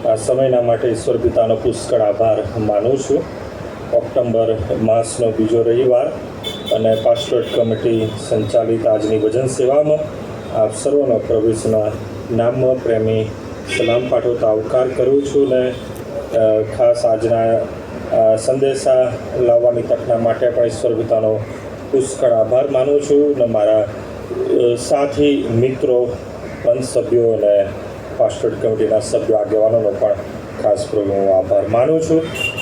આ સમયના માટે ઈશ્વર પિતાનો પુષ્કળ આભાર માનું છું. ઓક્ટોબર માસનો બીજો રવિવાર અને પાસ્ટોરેટ કમિટી સંચાલિત આજની ભજન સેવામાં આપ સર્વનો પ્રભુના નામમાં પ્રેમી સલામ પાઠવતા આવકાર કરું છું ને ખાસ આજના સંદેશા લાવવાની તકના માટે પણ ઈશ્વર પિતાનો પુષ્કળ આભાર માનું છું ને મારા સાથી મિત્રો, પંચ સભ્યો અને પાસ્ટોરેટ કમિટીના સભ્યો આગેવાનોનો પણ ખાસ પ્રભુ હું આભાર માનું છું.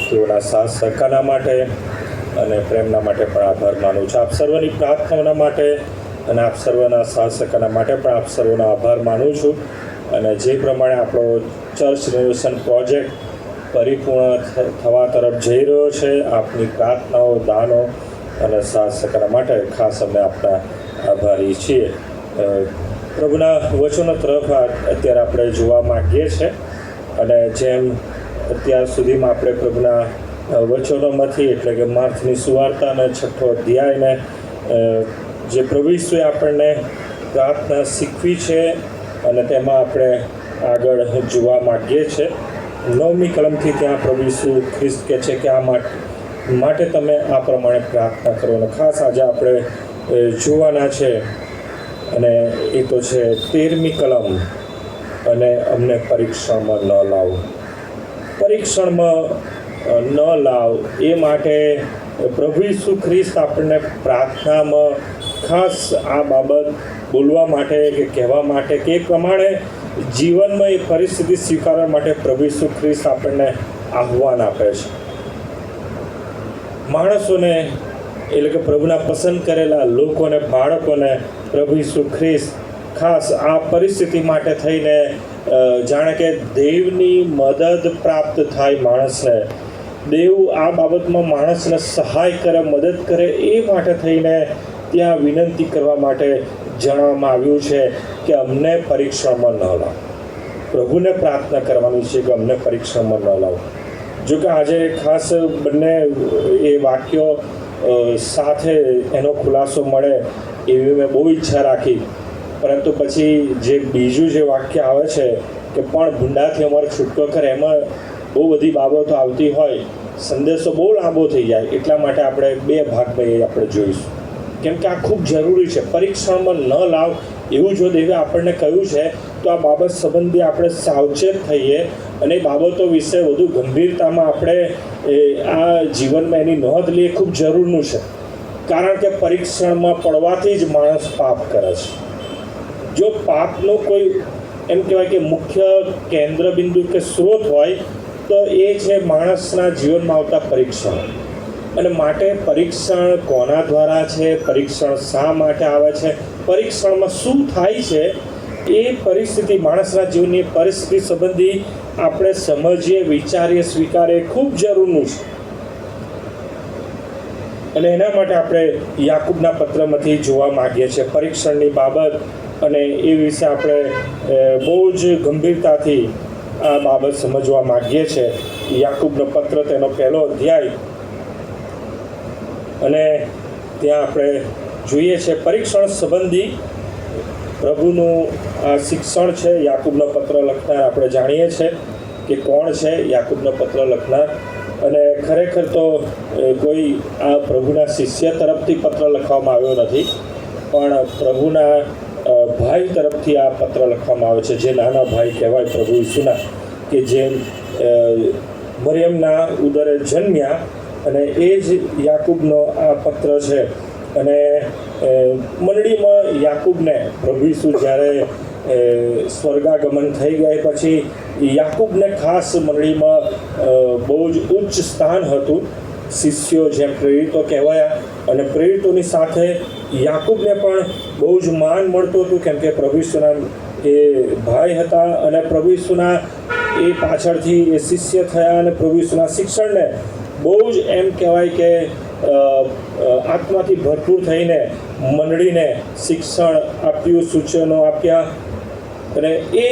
તેઓના સાથ સહકારના માટે અને પ્રેમના માટે પણ આભાર માનું છું. આપ સર્વની પ્રાર્થનાઓના માટે અને આપ સર્વના સાથ સહકારના માટે પણ આપ સર્વનો આભાર માનું છું. અને જે પ્રમાણે આપણો ચર્ચ રિનોવેશન પ્રોજેક્ટ પરિપૂર્ણ થવા તરફ જઈ રહ્યો છે, આપની પ્રાર્થનાઓ, દાનો અને સાથ સહકારના માટે ખાસ અમે આપના આભારી છીએ. પ્રભુના વચનો તરફ અત્યારે આપણે જોવા માગીએ છીએ અને જેમ અત્યાર સુધીમાં આપણે પ્રભુના વચનોમાંથી એટલે કે માર્થની સુવાર્તા અને 6થો અધ્યાયને જે પ્રભુ ઈસુએ આપણને પ્રાર્થના શીખવી છે અને તેમાં આપણે આગળ જોવા માગીએ છીએ. 9મી કલમથી ત્યાં પ્રભુ ઈસુ ખ્રિસ્ત કહે છે કે આ માટે તમે આ પ્રમાણે પ્રાર્થના કરો. અને ખાસ આજે આપણે જોવાના છે અને એ તો છે 13મી કલમ, અને અમને પરીક્ષણમાં ન લાવો. પરીક્ષણમાં ન લાવ એ માટે પ્રભુ ઈસુ ખ્રિસ્ત આપણને પ્રાર્થનામાં ખાસ આ બાબત બોલવા માટે કે કહેવા માટે કે એ પ્રમાણે જીવનમાં એ પરિસ્થિતિ સ્વીકારવા માટે પ્રભુ ઈસુ ખ્રિસ્ત આપણને આહ્વાન આપે છે. માણસોને એટલે કે પ્રભુના પસંદ કરેલા લોકોને, બાળકોને પ્રભુ ઈસુ ખ્રિસ્ત ખાસ આ પરિસ્થિતિ માટે થઈને જાણે કે દેવની મદદ પ્રાપ્ત થાય માણસને, દેવ આ બાબતમાં માણસને સહાય કરે, મદદ કરે એ માટે થઈને ત્યાં વિનંતી કરવા માટે જણાવવામાં આવ્યું છે કે અમને પરીક્ષણમાં ન લાવો. પ્રભુને પ્રાર્થના કરવાની છે કે અમને પરીક્ષણમાં ન લાવો. જો કે આજે ખાસ બંને એ વાક્યો સાથે એનો ખુલાસો મળે એવી મેં બહુ ઈચ્છા રાખી, પરંતુ પછી જે બીજું જે વાક્ય આવે છે કે પણ ભૂંડાથી અમારો છૂટકો કરે, એમાં બહુ બધી બાબતો આવતી હોય, સંદેશો બહુ લાંબો થઈ જાય. એટલા માટે આપણે 2 ભાગમાં એ આપણે જોઈશું, કેમ કે આ ખૂબ જરૂરી છે. પરીક્ષણમાં ન લાવ એવું જો દેવે આપણને કહ્યું છે તો આ બાબત સંબંધી આપણે સાવચેત થઈએ અને બાબતો વિશે વધુ ગંભીરતામાં આપણે આ જીવનમાં એની નોંધ લઈએ. ખૂબ જરૂરનું છે, કારણ કે પરીક્ષણમાં પડવાથી જ માણસ પાપ કરે છે. જો પાપનો કોઈ એમ કહેવાય કે મુખ્ય કેન્દ્ર બિંદુ કે સ્ત્રોત હોય તો એ છે માણસના જીવનમાં આવતા પરીક્ષણ. અને માટે પરીક્ષણ કોના દ્વારા છે, પરીક્ષણ શા માટે આવે છે, પરીક્ષણમાં શું થાય છે, એ પરિસ્થિતિ, માણસના જીવનની પરિસ્થિતિ સંબંધી આપણે સમજીએ, વિચારીએ, સ્વીકારીએ, ખૂબ જરૂરનું છે. અને એના માટે આપણે યાકૂબના પત્રમાંથી જોવા માગીએ છીએ પરીક્ષણની બાબત, અને એ વિશે આપણે બહુ જ ગંભીરતાથી આ બાબત સમજવા માગીએ છીએ. યાકૂબનો પત્ર તેનો 1લો અધ્યાય, અને ત્યાં આપણે જોઈએ છે પરીક્ષણ સંબંધી પ્રભુનું આ શિક્ષણ છે. યાકૂબનો પત્ર લખનાર આપણે જાણીએ છીએ કે કોણ છે યાકૂબનો પત્ર લખનાર, અને ખરેખર તો કોઈ આ પ્રભુના શિષ્ય તરફથી પત્ર લખવામાં આવ્યો નથી, પણ પ્રભુના ભાઈ તરફથી આ પત્ર લખવામાં આવે છે, જે નાના ભાઈ કહેવાય પ્રભુ ઈસુના, કે જે મરિયમના ઉદરે જન્મ્યા. અને એ જ યાકૂબનો આ પત્ર છે. અને મંડળીમાં યાકૂબને પ્રભુ ઈસુ જ્યારે સ્વર્ગાગમન થઈ ગયા પછી યાકૂબને ખાસ મંડળીમાં બહુ જ ઉચ્ચ સ્થાન હતું. શિષ્યો જેમ પ્રેરિતો કહેવાયા, અને પ્રેરિતોની સાથે યાકૂબને પણ બહુ જ માન મળતું હતું, કેમ કે પ્રભુ ઈસુના એ ભાઈ હતા અને પ્રભુ ઈસુના એ પાછળથી એ શિષ્ય થયા અને પ્રભુ ઈસુના શિક્ષણને બહુ જ એમ કહેવાય કે આત્માથી ભરપૂર થઈને મંડળીને શિક્ષણ આપ્યું, સૂચનો આપ્યા. અને એ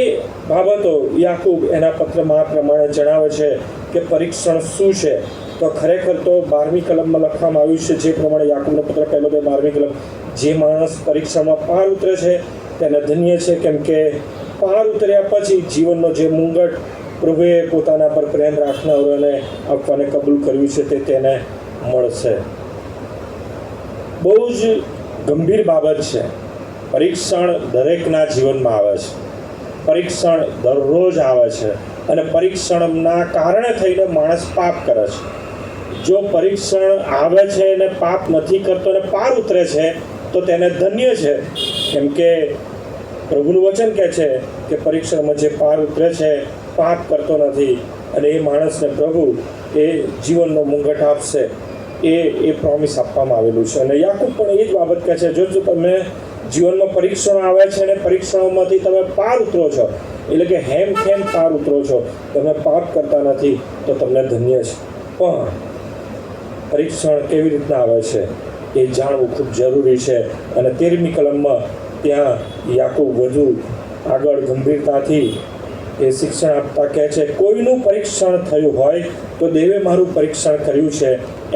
બાબતો યાકૂબ એના પત્રમાં આ પ્રમાણે જણાવે છે કે પરીક્ષણ શું છે. તો ખરેખર તો 12મી કલમમાં લખવામાં આવ્યું છે જે પ્રમાણે યાકૂબનો પત્ર 1લો 12મી કલમ, જે માણસ પરીક્ષામાં પાર ઉતરે છે તેને ધન્ય છે, કેમ કે પાર ઉતર્યા પછી જીવનનો જે મુંગટ પ્રભુએ પોતાના પર પ્રેમ રાખનારાઓને આપવાને કબૂલ કર્યું છે તે તેને મળશે. બહુ જ ગંભીર બાબત છે. પરીક્ષણ દરેકના જીવનમાં આવે છે. પરીક્ષણ દરરોજ આવે છે અને પરીક્ષણના કારણે થઈને માણસ પાપ કરે છે. જો પરીક્ષણ આવે છે અને પાપ નથી કરતો અને પાર ઉતરે છે તો તેને ધન્ય છે, કેમ કે પ્રભુનું વચન કહે છે કે પરીક્ષણમાં જે પાર ઉતરે છે, પાપ કરતો નથી, અને એ માણસને પ્રભુ એ જીવનનો મુંગટ આપશે. એ પ્રોમિસ આપવામાં આવેલું છે. અને યાકૂબ પણ એ જ બાબત કહે છે, જો તમે જીવનમાં પરીક્ષણો આવે છે અને પરીક્ષણોમાંથી તમે પાર ઉતરો છો, એટલે કે હેમખેમ પાર ઉતરો છો, તમે પાપ કરતા નથી, તો તમને ધન્ય છે. પણ પરીક્ષણ કેવી રીતના આવે છે એ જાણવું ખૂબ જરૂરી છે. અને 13મી કલમમાં ત્યાં યાકૂબ વધુ આગળ ગંભીરતાથી એ શિક્ષણ આપતા કહે છે, કોઈનું પરીક્ષણ થયું હોય તો દેવે મારું પરીક્ષણ કર્યું છે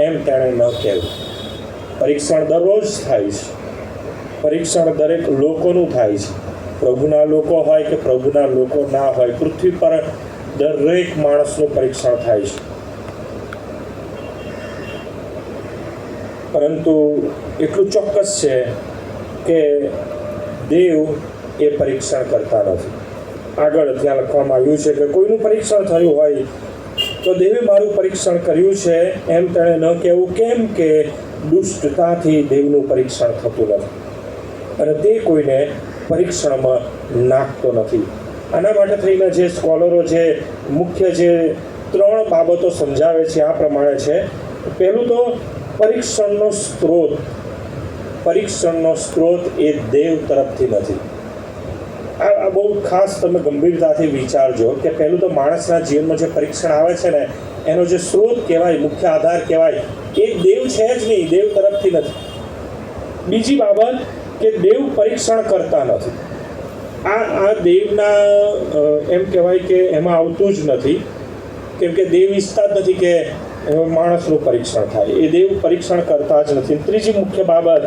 એમ તેણે ન કહેવું. પરીક્ષણ દરરોજ થાય છે. પરીક્ષણ દરેક લોકોનું થાય છે. પ્રભુના લોકો હોય કે પ્રભુના લોકો ના હોય, પૃથ્વી પર દરેક માણસનું પરીક્ષણ થાય છે. પરંતુ એટલું ચોક્કસ છે કે દેવ એ પરીક્ષણ કરતા નથી. આગળ ત્યાં લખવામાં આવ્યું છે કે કોઈનું પરીક્ષણ થયું હોય તો દેવે મારું પરીક્ષણ કર્યું છે એમ તેણે ન કહેવું, કેમ કે દુષ્ટતાથી દેવનું પરીક્ષણ થતું નથી અને તે કોઈને પરીક્ષણમાં નાખતો નથી. આના માટે થઈને જે સ્કોલરો જે મુખ્ય જે 3 બાબતો સમજાવે છે આ પ્રમાણે છે. પહેલું તો પરીક્ષણનો સ્ત્રોત એ દેવ તરફથી નથી. આ બહુ ખાસ તમે ગંભીરતાથી વિચારજો કે પહેલું તો માણસના જીવનમાં જે પરીક્ષણ આવે છે ને, એનો જે સ્ત્રોત કહેવાય, મુખ્ય આધાર કહેવાય, એ દેવ છે જ નહીં, દેવ તરફથી નથી. બીજી બાબત કે દેવ પરીક્ષણ કરતા નથી. આ દેવના એમ કહેવાય કે એમાં આવતું જ નથી, કેમ કે દેવ ઈચ્છતા જ નથી કે માણસનું પરીક્ષણ થાય. એ દેવ પરીક્ષણ કરતા જ નથી. ત્રીજી મુખ્ય બાબત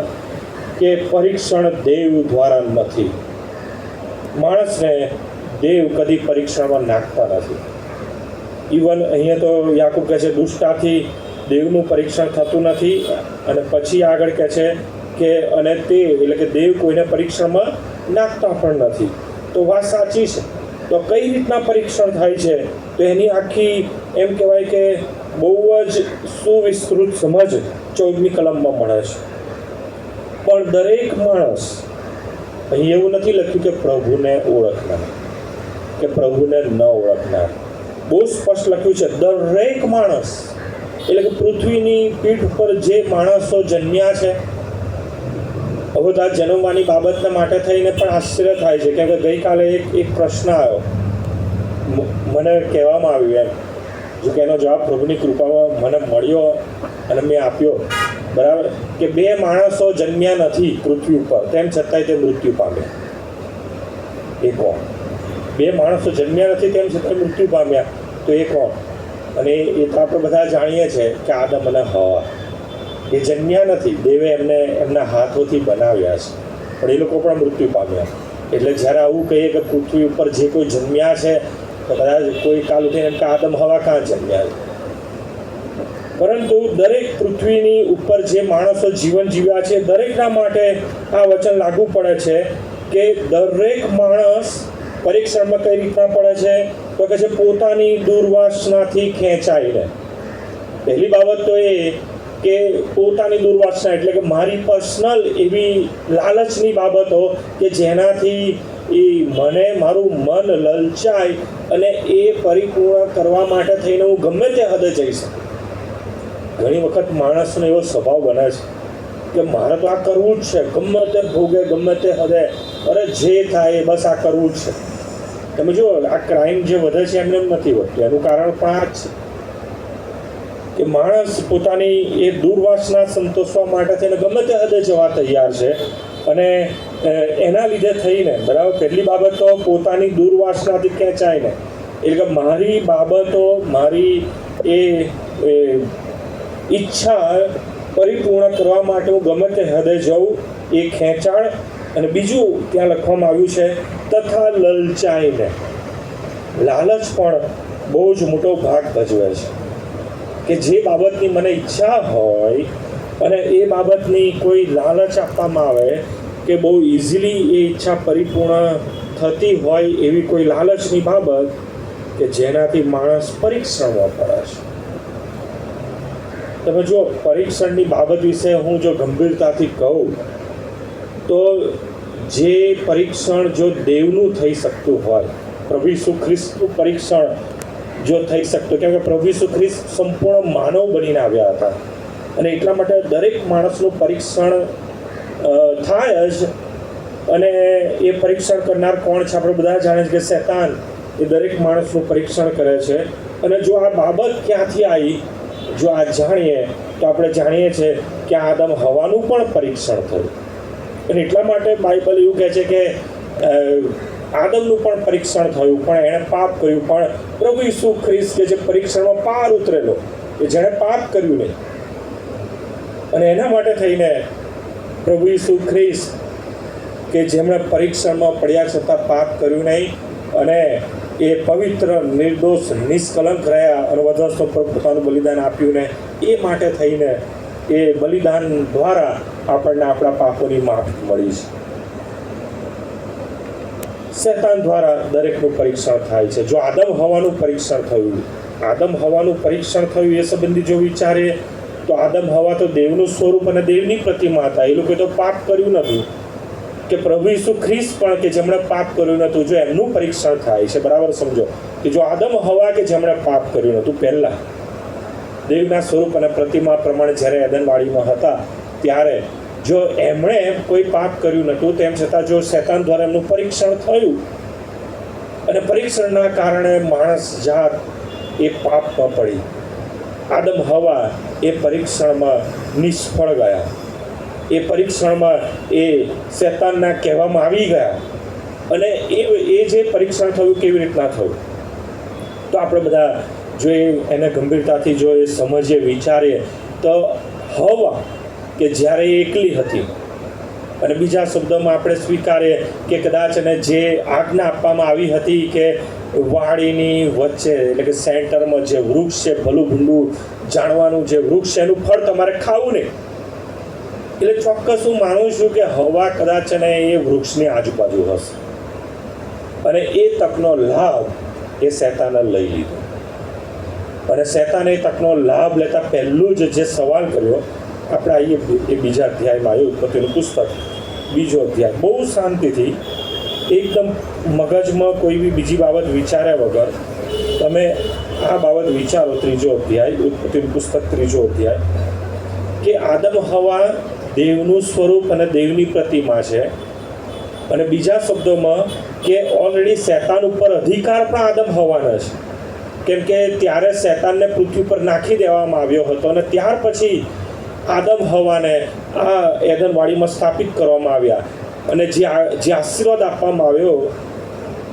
કે પરીક્ષણ દેવ દ્વારા નથી. માણસને દેવ કદી પરીક્ષણમાં નાખતા નથી. ઇવન અહીંયા તો યાકૂબ કહે છે દુષ્ટતાથી દેવનું પરીક્ષણ થતું નથી, અને પછી આગળ કહે છે કે અને તે એટલે કે દેવ કોઈને પરીક્ષણમાં નાખતા પણ નથી. તો વાત સાચી છે. તો કઈ રીતના પરીક્ષણ થાય છે તો એની આખી એમ કહેવાય કે બહુ જ સુવિસ્તૃત સમજ 14મી કલમમાં મળે છે. પણ દરેક માણસ, અહીં એવું નથી લખ્યું કે પ્રભુને ઓળખનાર કે પ્રભુને ન ઓળખનાર. બહુ સ્પષ્ટ લખ્યું છે દરેક માણસ, એટલે કે પૃથ્વીની પીઠ ઉપર જે માણસો જન્મ્યા છે. હવે તો આ જન્મવાની બાબતના માટે થઈને પણ આશ્ચર્ય થાય છે, કેમ કે ગઈકાલે એક પ્રશ્ન આવ્યો, મને કહેવામાં આવ્યું એમ, જો કે એનો જવાબ પ્રભુની કૃપામાં મને મળ્યો અને મેં આપ્યો, બરાબર, કે 2 માણસો જન્મ્યા નથી પૃથ્વી ઉપર, તેમ છતાંય તે મૃત્યુ પામ્યા. એ કોણ? 2 માણસો જન્મ્યા નથી તેમ છતાં મૃત્યુ પામ્યા, તો એ કોણ? અને એ તો આપણે બધા જાણીએ છીએ કે આદમ અને હવા. એ જન્મ્યા નથી, દેવે એમને એમના હાથોથી બનાવ્યા છે, પણ એ લોકો પણ મૃત્યુ પામ્યા. એટલે જ્યારે આવું કહીએ કે પૃથ્વી ઉપર જે કોઈ જન્મ્યા છે તો કદાચ કોઈ કાલ ઉઠીને એમ કે આદમ હવા કાં જન્મ્યા છે. પરંતુ દરેક પૃથ્વીની ઉપર જે માણસો જીવન જીવ્યા છે દરેકના માટે આ વચન લાગુ પડે છે કે દરેક માણસ પરીક્ષણમાં કઈ રીતના પડે છે તો કે છે પોતાની દુર્વાસનાથી ખેંચાઈને. પહેલી બાબત તો એ કે પોતાની દુર્વાસના એટલે કે મારી પર્સનલ એવી લાલચની બાબતો કે જેનાથી એ મને મારું મન લલચાય અને એ પરિપૂર્ણ કરવા માટે થઈને હું ગમે તે હદે જઈ શકું. ઘણી વખત માણસનો એવો સ્વભાવ બને છે કે મારે તો આ કરવું જ છે, ગમે તે ભોગે ગમે તે હદે, અરે જે થાય બસ આ કરવું જ છે. તમે જુઓ આ ક્રાઇમ જે વધે છે એમને નથી વધતું, એનું કારણ પણ આ જ છે કે માણસ પોતાની એ દુર્વાસના સંતોષવા માટે થઈને ગમે તે હદે જવા તૈયાર છે. અને એના લીધે થઈને, બરાબર, પહેલી બાબત તો પોતાની દુર્વાસનાથી ખેંચાઈને, એટલે કે મારી બાબતો, મારી એ ઈચ્છા પરિપૂર્ણ કરવા માટે હું ગમે તે હદે જાઉં, એ ખેંચાણ. અને બીજું ત્યાં લખવામાં આવ્યું છે તથા લલચાઈને. લાલચ પણ બહુ જ મોટો ભાગ ભજવે છે કે જે બાબતની મને ઈચ્છા હોય અને એ બાબતની કોઈ લાલચ આપવામાં આવે કે બહુ ઇઝીલી એ ઈચ્છા પરિપૂર્ણ થતી હોય એવી કોઈ લાલચની બાબત કે જેનાથી માણસ પરીક્ષણમાં પડે છે. તમે જો પરીક્ષણની બાબત વિશે હું જો ગંભીરતાથી કહું તો જે પરીક્ષણ જો દેવનું થઈ શકતું હોય, પ્રભુ ઈસુ ખ્રિસ્તનું પરીક્ષણ જો થઈ શકતું, કેમ કે પ્રભુ ઈસુ ખ્રિસ્ત સંપૂર્ણ માનવ બનીને આવ્યા હતા અને એટલા માટે દરેક માણસનું પરીક્ષણ થાય જ. અને એ પરીક્ષણ કરનાર કોણ છે? આપણે બધા જાણીએ છીએ કે શૈતાન એ દરેક માણસનું પરીક્ષણ કરે છે. અને જો આ બાબત ક્યાંથી આવી, જો આ જાણીએ તો આપણે જાણીએ છીએ કે આદમ હવાનું પણ પરીક્ષણ થયું. અને એટલા માટે બાઇબલ એવું કહે છે કે આદમનું પણ પરીક્ષણ થયું, પણ એણે પાપ કર્યું, પણ પ્રભુ ઈસુ ખ્રિસ્ત કે જે પરીક્ષણમાં પાર ઉતરેલો, કે જેણે પાપ કર્યું નહીં, અને એના માટે થઈને પ્રભુ ઈસુ ખ્રિસ્ત કે જેમણે પરીક્ષણમાં પડ્યા છતાં પાપ કર્યું નહીં અને એ પવિત્ર, નિર્દોષ, નિષ્કલંક રહ્યા અને વધારતો પોતાનું બલિદાન આપ્યું ને, એ માટે થઈને એ બલિદાન દ્વારા આપણને આપણા પાપોની માફી મળી છે. શૈતાન દ્વારા દરેકનું પરીક્ષણ થાય છે. જો આદમ હવાનું પરીક્ષણ થયું એ સંબંધી જો વિચારીએ તો આદમ હવા તો દેવનું સ્વરૂપ અને દેવની પ્રતિમા હતા. એ લોકોએ તો પાપ કર્યું નહોતું. કે પ્રભુ ઈસુ ખ્રિસ્ત પણ કે જેમણે પાપ કર્યું નહોતું, જો એમનું પરીક્ષણ થાય છે, બરાબર સમજો કે જો આદમ હવા કે જેમણે પાપ કર્યું નહોતું, પહેલાં દેવના સ્વરૂપ અને પ્રતિમા પ્રમાણે જ્યારે એદનવાડીમાં હતા ત્યારે જો એમણે કોઈ પાપ કર્યું નહોતું, તેમ છતાં જો શૈતાન દ્વારા એમનું પરીક્ષણ થયું અને પરીક્ષણના કારણે માણસ જાત એ પાપમાં પડી, આદમ હવા એ પરીક્ષણમાં નિષ્ફળ ગયા, એ પરીક્ષણમાં એ શૈતાનના કહેવામાં આવી ગયા. અને એ જે પરીક્ષણ થયું કેવી રીતના થયું, તો આપણે બધા જો એને ગંભીરતાથી જો એ સમજીએ, વિચારીએ તો હવા કે જ્યારે એ એકલી હતી, અને બીજા શબ્દોમાં આપણે સ્વીકારીએ કે કદાચ એને જે આજ્ઞા આપવામાં આવી હતી કે વાડીની વચ્ચે એટલે કે સેન્ટરમાં જે વૃક્ષ છે, ભલું ભૂંડું જાણવાનું જે વૃક્ષ છે, એનું ફળ તમારે ખાવું નહીં. એટલે ચોક્કસ હું માનું છું કે હવા કદાચ એને એ વૃક્ષની આજુબાજુ હશે અને એ તકનો લાભ એ શૈતાને લઈ લીધો. અને શૈતાને એ તકનો લાભ લેતા પહેલું જ જે સવાલ કર્યો, આપણે આવીએ એ બીજા અધ્યાયમાં આવ્યું, ઉત્પત્તિનું પુસ્તક બીજો અધ્યાય, બહુ શાંતિથી એકદમ મગજમાં કોઈ બી બીજી બાબત વિચાર્યા વગર તમે આ બાબત વિચારો. ત્રીજો અધ્યાય, ઉત્પત્તિનું પુસ્તક ત્રીજો અધ્યાય, કે આદમ હવા દેવનું સ્વરૂપ અને દેવની પ્રતિમા છે. અને બીજા શબ્દોમાં કે ઓલરેડી શૈતાન ઉપર અધિકાર પણ આદમ હવાનો છે, કેમ કે ત્યારે શૈતાનને પૃથ્વી પર નાખી દેવામાં આવ્યો હતો અને ત્યાર પછી આદમ હવાને આ એદનવાડીમાં સ્થાપિત કરવામાં આવ્યા. અને જે આશીર્વાદ આપવામાં આવ્યો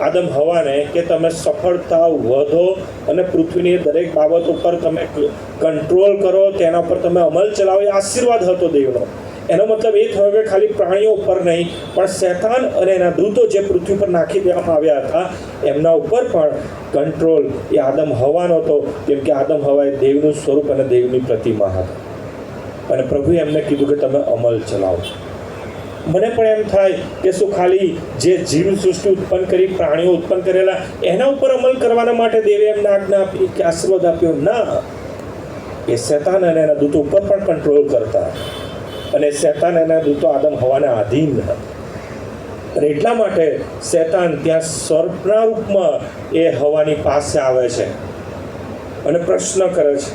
આદમ હવાને કે તમે સફળતા વધો અને પૃથ્વીની દરેક બાબતો પર તમે કંટ્રોલ કરો, તેના પર તમે અમલ ચલાવો, એ આશીર્વાદ હતો દેવનો. એનો મતલબ એ થયો કે ખાલી પ્રાણીઓ ઉપર નહીં, પણ શૈતાન અને એના દૂતો જે પૃથ્વી પર નાખી દેવામાં આવ્યા હતા એમના ઉપર પણ કંટ્રોલ એ આદમ હવાનો હતો, કેમ કે આદમ હવા એ દેવનું સ્વરૂપ અને દેવની પ્રતિમા હતા. અને પ્રભુએ એમને કીધું કે તમે અમલ ચલાવો. મને પણ એમ થાય કે શું ખાલી જે જીવ સૃષ્ટિ ઉત્પન્ન કરી, પ્રાણીઓ ઉત્પન્ન કરેલા, એના ઉપર અમલ કરવાના માટે દેવે એમને આજ્ઞા આપી કે આશીર્વાદ આપ્યો? ના, એ શૈતાન અને એના દૂતો ઉપર પણ કંટ્રોલ કરતા, અને શૈતાન એના દૂતો આદમ હવાના આધીન હતા. અને એટલા માટે શૈતાન ત્યાં સર્પના રૂપમાં એ હવાની પાસે આવે છે અને પ્રશ્ન કરે છે.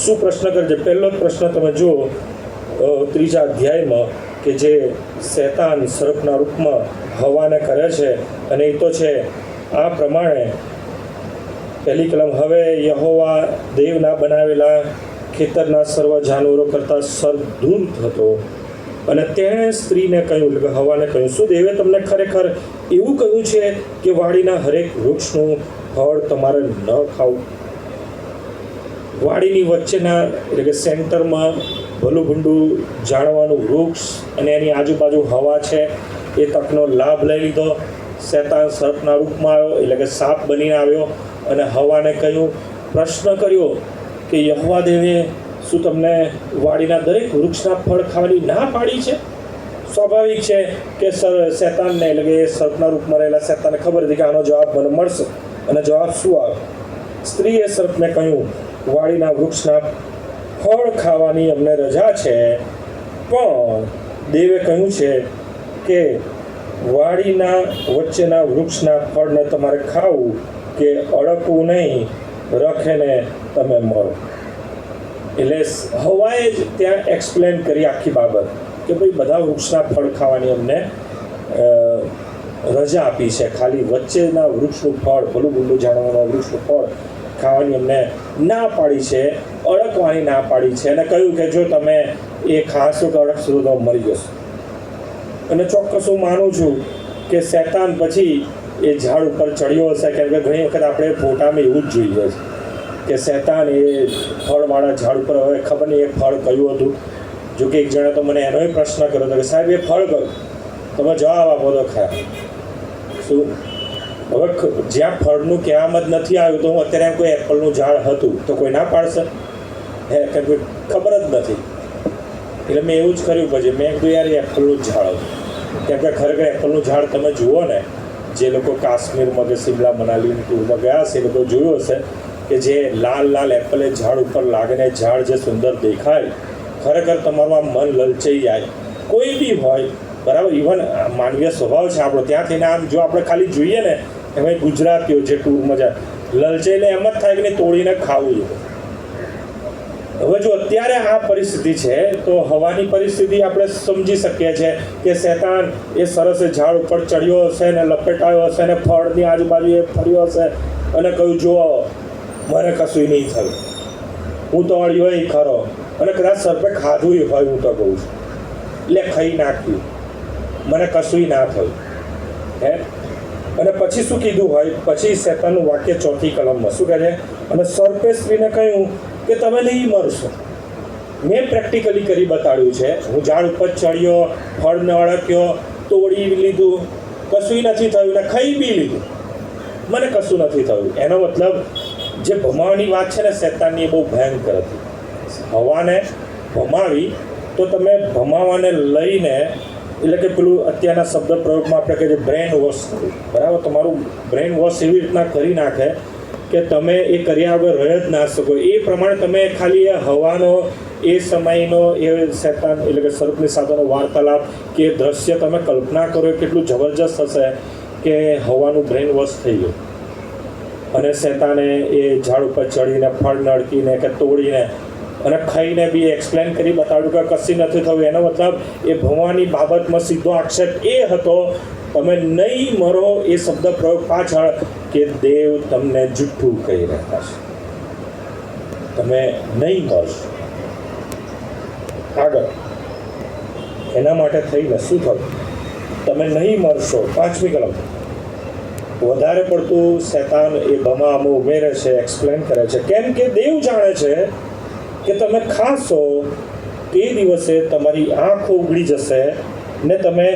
શું પ્રશ્ન કરે છે? પહેલો જ પ્રશ્ન તમે જુઓ ત્રીજા અધ્યાયમાં, કે જે શૈતાન સર્પના રૂપમાં હવાને કરે છે, અને એ તો છે આ પ્રમાણે, પહેલી કલમ, હવે યહોવા દેવના બનાવેલા ખેતરના સર્વ જાનવરો કરતાં સર્વધૂર હતો, અને તેણે સ્ત્રીને કહ્યું, એટલે કે હવાને કહ્યું, શું દેવે તમને ખરેખર એવું કહ્યું છે કે વાડીના હરેક વૃક્ષનું ફળ તમારે ન ખાવું? વાડીની વચ્ચેના એટલે કે સેન્ટરમાં ભલું ભૂંડું જાણવાનું વૃક્ષ અને એની આજુબાજુ હવા છે, એ તકનો લાભ લઈ લીધો. શૈતાન સર્પના રૂપમાં આવ્યો, એટલે કે સાપ બનીને આવ્યો અને હવાને કહ્યું, પ્રશ્ન કર્યો કે યહોવા દેવે શું તમને વાડીના દરેક વૃક્ષના ફળ ખાવાની ના પાડી છે? સ્વાભાવિક છે કે શેતાનને એટલે કે સર્પના રૂપમાં રહેલા શેતાનને ખબર હતી કે આનો જવાબ મને મળશે. અને જવાબ શું આવે? સ્ત્રીએ સર્પને કહ્યું, વાડીના વૃક્ષના ફળ ખાવાની અમને રજા છે, પણ દેવે કહ્યું છે કે વાડીના વચ્ચેના વૃક્ષના ફળને તમારે ખાવું કે અડકવું નહીં, રખેને તમે મરો. એટલે હવાએ જ ત્યાં એક્સપ્લેન કરી આખી બાબત કે ભાઈ બધા વૃક્ષના ફળ ખાવાની અમને રજા આપી છે, ખાલી વચ્ચેના વૃક્ષનું ફળ, ભલું બુલ્લું જાણવાના વૃક્ષનું ફળ ખાવાની અમને ના પાડી છે, અડકવાની ના પાડી છે. અને કહ્યું કે જો તમે એ ખાશો કે અડકશો તો મરી જશો. અને ચોક્કસ હું માનું છું કે શેતાન પછી એ ઝાડ ઉપર ચડ્યો હશે, કેમ કે ઘણી વખત આપણે ફોટામાં એવું જ જોઈએ છે કે શેતાન એ ફળવાળા ઝાડ ઉપર, હવે ખબર નહીં એ ફળ કયું હતું. જો કે એક જણે તો મને એનોય પ્રશ્ન કર્યો હતો કે સાહેબ એ ફળ કયું? તમે જવાબ આપો તો ખરા. શું હવે જ્યાં ફળનું કહેવામાં જ નથી આવ્યું, તો હું અત્યારે એમ કોઈ એપલનું ઝાડ હતું તો કોઈ ના પાડશે? કેમ કે ખબર જ નથી. એટલે મેં એવું જ કર્યું. પછી મેં કીધું યાર એ એપલનું જ ઝાડ હતું. કેમ કે ખરેખર એપલનું ઝાડ તમે જુઓ ને, જે લોકો કાશ્મીરમાં કે શિમલા મનાલીની ટૂરમાં ગયા હશે એ લોકો જોયું હશે કે જે લાલ લાલ એપલ એ ઝાડ ઉપર લાગીને ઝાડ જે સુંદર દેખાય, ખરેખર તમારું આમ મન લલચાઈ જાય. કોઈ બી હોય, બરાબર, ઇવન માનવીય સ્વભાવ છે આપણો. ત્યાં થઈને આમ જો આપણે ખાલી જોઈએ ને, એમાં ગુજરાતીઓ જે ટૂરમાં જાય લલચાઈને એમ જ થાય કે નહીં તોડીને ખાવું જોઈએ. હવે જો અત્યારે આ પરિસ્થિતિ છે તો હવાની પરિસ્થિતિ આપણે સમજી શકીએ છીએ કે શેતાન એ સરસ ઝાડ ઉપર ચડ્યો હશે ને લપેટાયો હશે ને ફળની આજુબાજુ એ ફર્યો હશે અને કહ્યું જુઓ મને કશું નહીં થયું, હું તો અળ્યો ખરો. અને કદાચ સર્પે ખાધું હોય, હું તો કહું છું, એટલે ખાઈ નાખ્યું, મને કશું ના થયું. હે અને પછી શું કીધું હોય? પછી શેતાનનું વાક્ય 4 કલમમાં શું કહે છે? અને સર્પે સ્ત્રીને કહ્યું કે તમે નહીં મરશો. મેં પ્રેક્ટિકલી કરી બતાડ્યું છે. હું ઝાડ ઉપર ચડ્યો, ફળને અડક્યો, તોડી લીધું, કશું નથી થયું, ને ખાઈ બી લીધું, મને કશું નથી થયું. એનો મતલબ જે ભમાવાની વાત છે ને શેતાનની, એ બહુ ભયંકર હતી. હવાને ભમાવી તો તમે ભમાવાને લઈને, એટલે કે પેલું અત્યારના શબ્દ પ્રયોગમાં આપણે કહીએ બ્રેન વોશ કરવું, બરાબર, તમારું બ્રેન વોશ એવી રીતના કરી નાખે કે તમે એ કર્યા વગર રહી જ ના શકો. એ પ્રમાણે તમે ખાલી એ હવાનો, એ સમયનો એ શેતાન એટલે કે સર્પની સાથેનો વાર્તાલાપ કે દ્રશ્ય તમે કલ્પના કરો એ કેટલું જબરજસ્ત હશે કે હવાનું બ્રેન વોશ થઈ ગયું. અને શેતાને એ ઝાડ ઉપર ચડીને ફળ નડકીને કે તોડીને અને ખાઈને બી એક્સપ્લેન કરી બતાવ્યું કે કશી નથી થયું. એનો મતલબ એ ભવાની બાબતમાં સીધો આક્ષેપ એ હતો, તમે નહીં મરો. એ શબ્દ પ્રયોગ પાછળ કે દેવ તમને જુઠ્ઠું કહી રહ્યા છે, તમે નહીં મરશો. આગળ એના માટે થઈને શું થયું? તમે નહીં મરશો. 5મી કલમ. વધારે પડતું શેતાન એ ભમામાં ઉમેરે છે, એક્સપ્લેન કરે છે. કેમ કે દેવ જાણે છે કે તમે ખાશો તે દિવસે તમારી આંખો ઉઘડી જશે ને તમે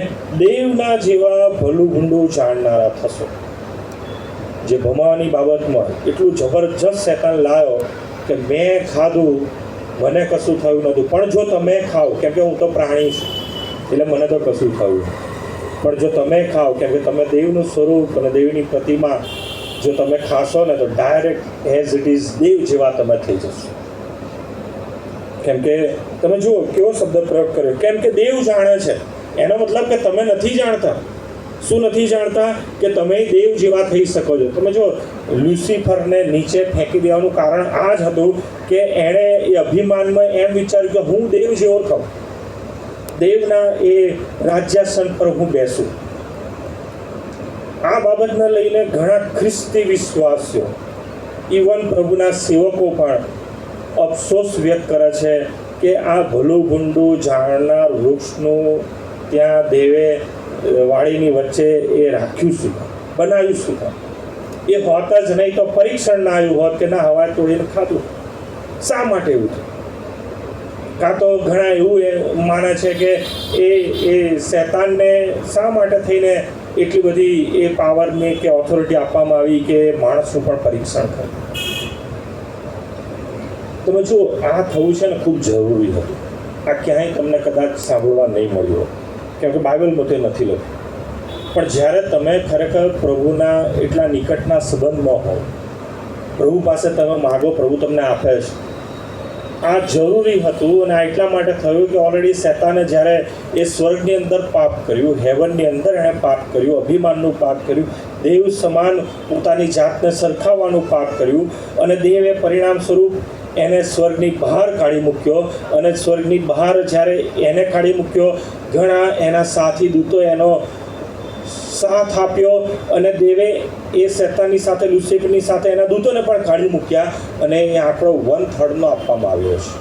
દેવના જેવા ભલું ભૂંડું જાણનારા થશો. જે ભમાવાની બાબતમાં એટલું જબરજસ્ત શેતાન લાવ્યો કે મેં ખાધું, મને કશું થયું નહોતું, પણ જો તમે ખાઓ, કેમ કે હું તો પ્રાણી છું એટલે મને તો કશું થયું, પણ જો તમે ખાઓ, કેમ કે તમે દેવનું સ્વરૂપ અને દેવની પ્રતિમા જો તમે ખાશો ને તો ડાયરેક્ટ એઝ ઇટ ઇઝ દેવ જેવા તમે થઈ જશો. કેમ કે તમે જુઓ કેવો શબ્દ પ્રયોગ કર્યો, કેમ કે દેવ જાણે છે. એનો મતલબ કે તમે નથી જાણતા. શું નથી જાણતા? કે તમે દેવ જેવા થઈ શકો છો. તમે જો લ્યુસિફરને નીચે ફેંકી દેવાનું કારણ આ જ હતું કે એણે એ અભિમાનમાં એમ વિચાર્યું કે હું દેવ જેવો થઉં, દેવના એ રાજ્યાસન પર હું બેસું. આ બાબતને લઈને ઘણા ખ્રિસ્તી વિશ્વાસીઓ, ઇવન પ્રભુના સેવકો પણ અફસોસ વ્યક્ત કરે છે કે આ ભલું ભૂંડું જાણનાર વૃક્ષનું ત્યાં દેવે વાડીની વચ્ચે એ રાખ્યું શું, બનાવ્યું શું? એ હોત જ નહીં તો પરીક્ષણ ના આવ્યું હોત કે ના હવા તોડીને ખાધું. શા માટે એવું થયું? કાં તો ઘણા એવું એ માને છે કે એ શેતાનને શા માટે થઈને એટલી બધી એ પાવરની કે ઓથોરિટી આપવામાં આવી કે માણસનું પણ પરીક્ષણ કરે. તમે જુઓ, આ થવું છે ને ખૂબ જરૂરી હતું. આ ક્યાંય તમને કદાચ સાંભળવા નહીં મળ્યું, કેમ કે બાઇબલમાં તે નથી લખ્યું. પણ જ્યારે તમે ખરેખર પ્રભુના એટલા નિકટના સંબંધમાં હો, પ્રભુ પાસે તમે માગો, પ્રભુ તમને આપે છે. આ જરૂરી હતું અને આ એટલા માટે થયું કે ઓલરેડી શેતાને જ્યારે એ સ્વર્ગની અંદર પાપ કર્યું, હેવનની અંદર એણે પાપ કર્યું, અભિમાનનું પાપ કર્યું, દેવ સમાન પોતાની જાતને સરખાવવાનું પાપ કર્યું, અને દેવે પરિણામ સ્વરૂપ એને સ્વર્ગની બહાર કાઢી મૂક્યો. અને સ્વર્ગની બહાર જ્યારે એને કાઢી મૂક્યો, ઘણા એના સાથી દૂતો એનો સાથ આપ્યો, અને દેવે એ શેતાનની સાથે, લુસિફરની સાથે એના દૂતોને પણ કાઢી મૂક્યા. અને એ આંકડો 1/3 આપવામાં આવ્યો છે.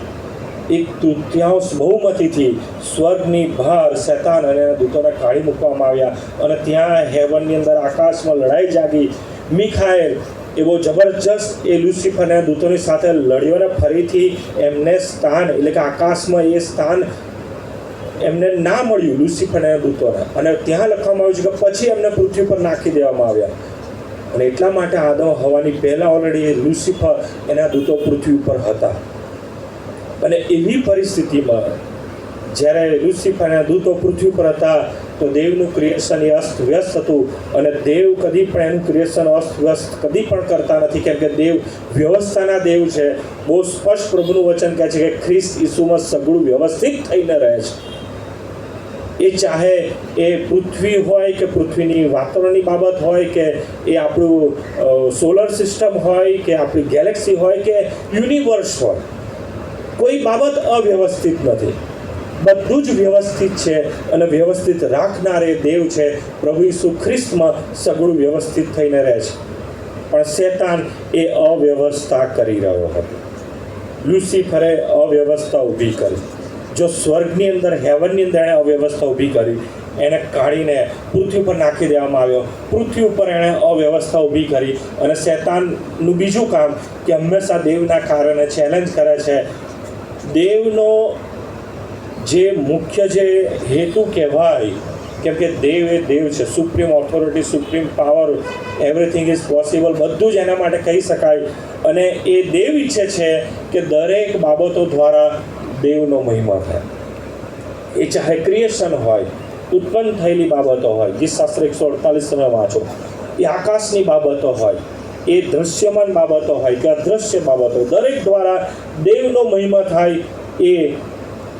1/3 બહુમતીથી સ્વર્ગની બહાર શેતાન અને એના દૂતોને કાઢી મૂકવામાં આવ્યા. અને ત્યાં હેવનની અંદર આકાશમાં લડાઈ જાગી. મિખાએલ એવો જબરજસ્ત એ લુસિફરના દૂતોની સાથે લડ્યો ને ફરીથી એમને સ્થાન, એટલે કે આકાશમાં એ સ્થાન એમને ના મળ્યું લુસિફરના દૂતોને. અને ત્યાં લખવામાં આવ્યું છે કે પછી એમને પૃથ્વી પર નાખી દેવામાં આવ્યા. અને એટલા માટે આદમ હવાની પહેલાં ઓલરેડી લુસિફર એના દૂતો પૃથ્વી ઉપર હતા. અને એવી પરિસ્થિતિમાં જ્યારે લુસિફરના દૂતો પૃથ્વી પર હતા તો દેવનું ક્રિએશન એ અસ્તવ્યસ્ત હતું. અને દેવ કદી પણ એનું ક્રિએશન અસ્તવ્યસ્ત કદી પણ કરતા નથી, કેમ કે દેવ વ્યવસ્થાના દેવ છે. બહુ સ્પષ્ટ પ્રભુનું વચન કહે છે કે ખ્રિસ્ત ઈસુમાં સગળું વ્યવસ્થિત થઈને રહે છે. એ ચાહે એ પૃથ્વી હોય કે પૃથ્વીની વાતાવરણની બાબત હોય કે એ આપણું સોલર સિસ્ટમ હોય કે આપણી ગેલેક્સી હોય કે યુનિવર્સ હોય, કોઈ બાબત અવ્યવસ્થિત નથી. બધું જ વ્યવસ્થિત છે. અને વ્યવસ્થિત રાખનાર એ દેવ છે. પ્રભુ ઈસુ ખ્રિસ્તમાં સગળું વ્યવસ્થિત થઈને રહે છે. પણ શેતાન એ અવ્યવસ્થા કરી રહ્યો હતો. લુસિફરે અવ્યવસ્થા ઊભી કરી. જો સ્વર્ગની અંદર, હેવનની અંદર એણે અવ્યવસ્થા ઊભી કરી, એને કાઢીને પૃથ્વી પર નાખી દેવામાં આવ્યો. પૃથ્વી ઉપર એણે અવ્યવસ્થા ઊભી કરી. અને શેતાનનું બીજું કામ કે હંમેશા દેવના કારણે ચેલેન્જ કરે છે. દેવનો જે મુખ્ય જે હેતુ કહેવાય, કેમ કે દેવ એ દેવ છે, supreme authority, supreme power, everything is possible, બધું જ એના માટે કહી શકાય. અને એ દેવ ઈચ્છે છે કે દરેક બાબતો દ્વારા દેવનો મહિમા થાય. એ ચાહે ક્રિએશન હોય, ઉત્પન્ન થયેલી બાબતો હોય, ગીતશાસ્ત્ર 148 તમે વાંચો, એ આકાશની બાબતો હોય, એ દૃશ્યમાન બાબતો હોય કે અદૃશ્ય બાબતો, દરેક દ્વારા દેવનો મહિમા થાય. એ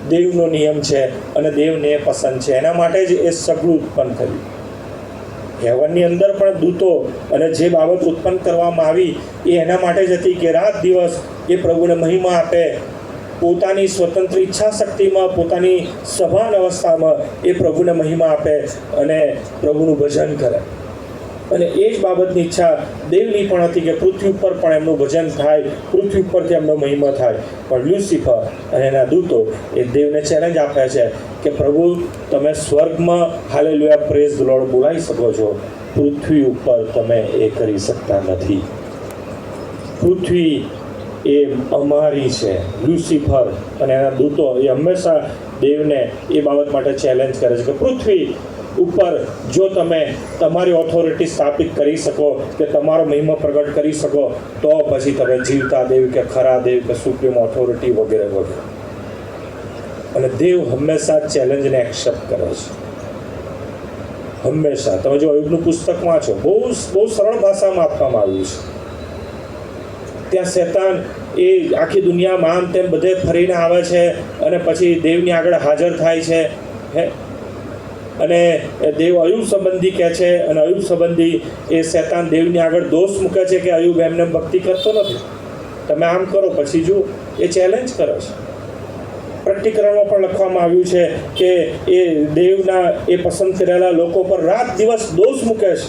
દેવનો નિયમ છે અને દેવને એ પસંદ છે. એના માટે જ એ સગળું ઉત્પન્ન કર્યું. હેવનની અંદર પણ દૂતો અને જે બાબત ઉત્પન્ન કરવામાં આવી એ એના માટે જ હતી કે રાત દિવસ એ પ્રભુને મહિમા આપે. પોતાની સ્વતંત્ર ઈચ્છા શક્તિમાં, પોતાની સભાન અવસ્થામાં એ પ્રભુને મહિમા આપે અને પ્રભુનું ભજન કરે. અને એ જ બાબતની ઈચ્છા દેવની પણ હતી કે પૃથ્વી ઉપર પણ એમનું ભજન થાય, પૃથ્વી ઉપરથી એમનો મહિમા થાય. પણ લ્યુસિફર અને એના દૂતો એ દેવને ચેલેન્જ આપે છે કે પ્રભુ તમે સ્વર્ગમાં હાલેલુયા પ્રેઝ ધ લોર્ડ બોલાવી શકો છો, પૃથ્વી ઉપર તમે એ કરી શકતા નથી. પૃથ્વી એ અમારી છે. લ્યુસિફર અને એના દૂતો એ હંમેશા દેવને એ બાબત માટે ચેલેન્જ કરે છે કે પૃથ્વી ઉપર જો તમે તમારી ઓથોરિટી સ્થાપિત કરી શકો, કે તમારો મહિમા પ્રગટ કરી શકો, તો પછી તમે જીવતા દેવ કે ખરા દેવ કે સુપ્રીમ ઓથોરિટી વગેરે વગેરે. અને દેવ હંમેશા ચેલેન્જને એક્સેપ્ટ કરે છે. હંમેશા. તમે જો અયુબનું પુસ્તક વાંચો, બહુ સરળ ભાષામાં આપવામાં આવ્યું છે. ત્યાં શેતાન એ આખી દુનિયામાં આમ તેમ બધે ફરીને આવે છે અને પછી દેવની આગળ હાજર થાય છે. અને દેવ અયુબ સંબંધી કહે છે, અને અયુબ સંબંધી એ શેતાન દેવની આગળ દોષ મૂકે છે કે અયુબ એમને ભક્તિ કરતો નથી, તમે આમ કરો. પછી જુઓ, એ ચેલેન્જ કરે છે. પ્રકટીકરણમાં પણ લખવામાં આવ્યું છે કે એ દેવના એ પસંદ કરેલા લોકો પર રાત દિવસ દોષ મૂકે છે.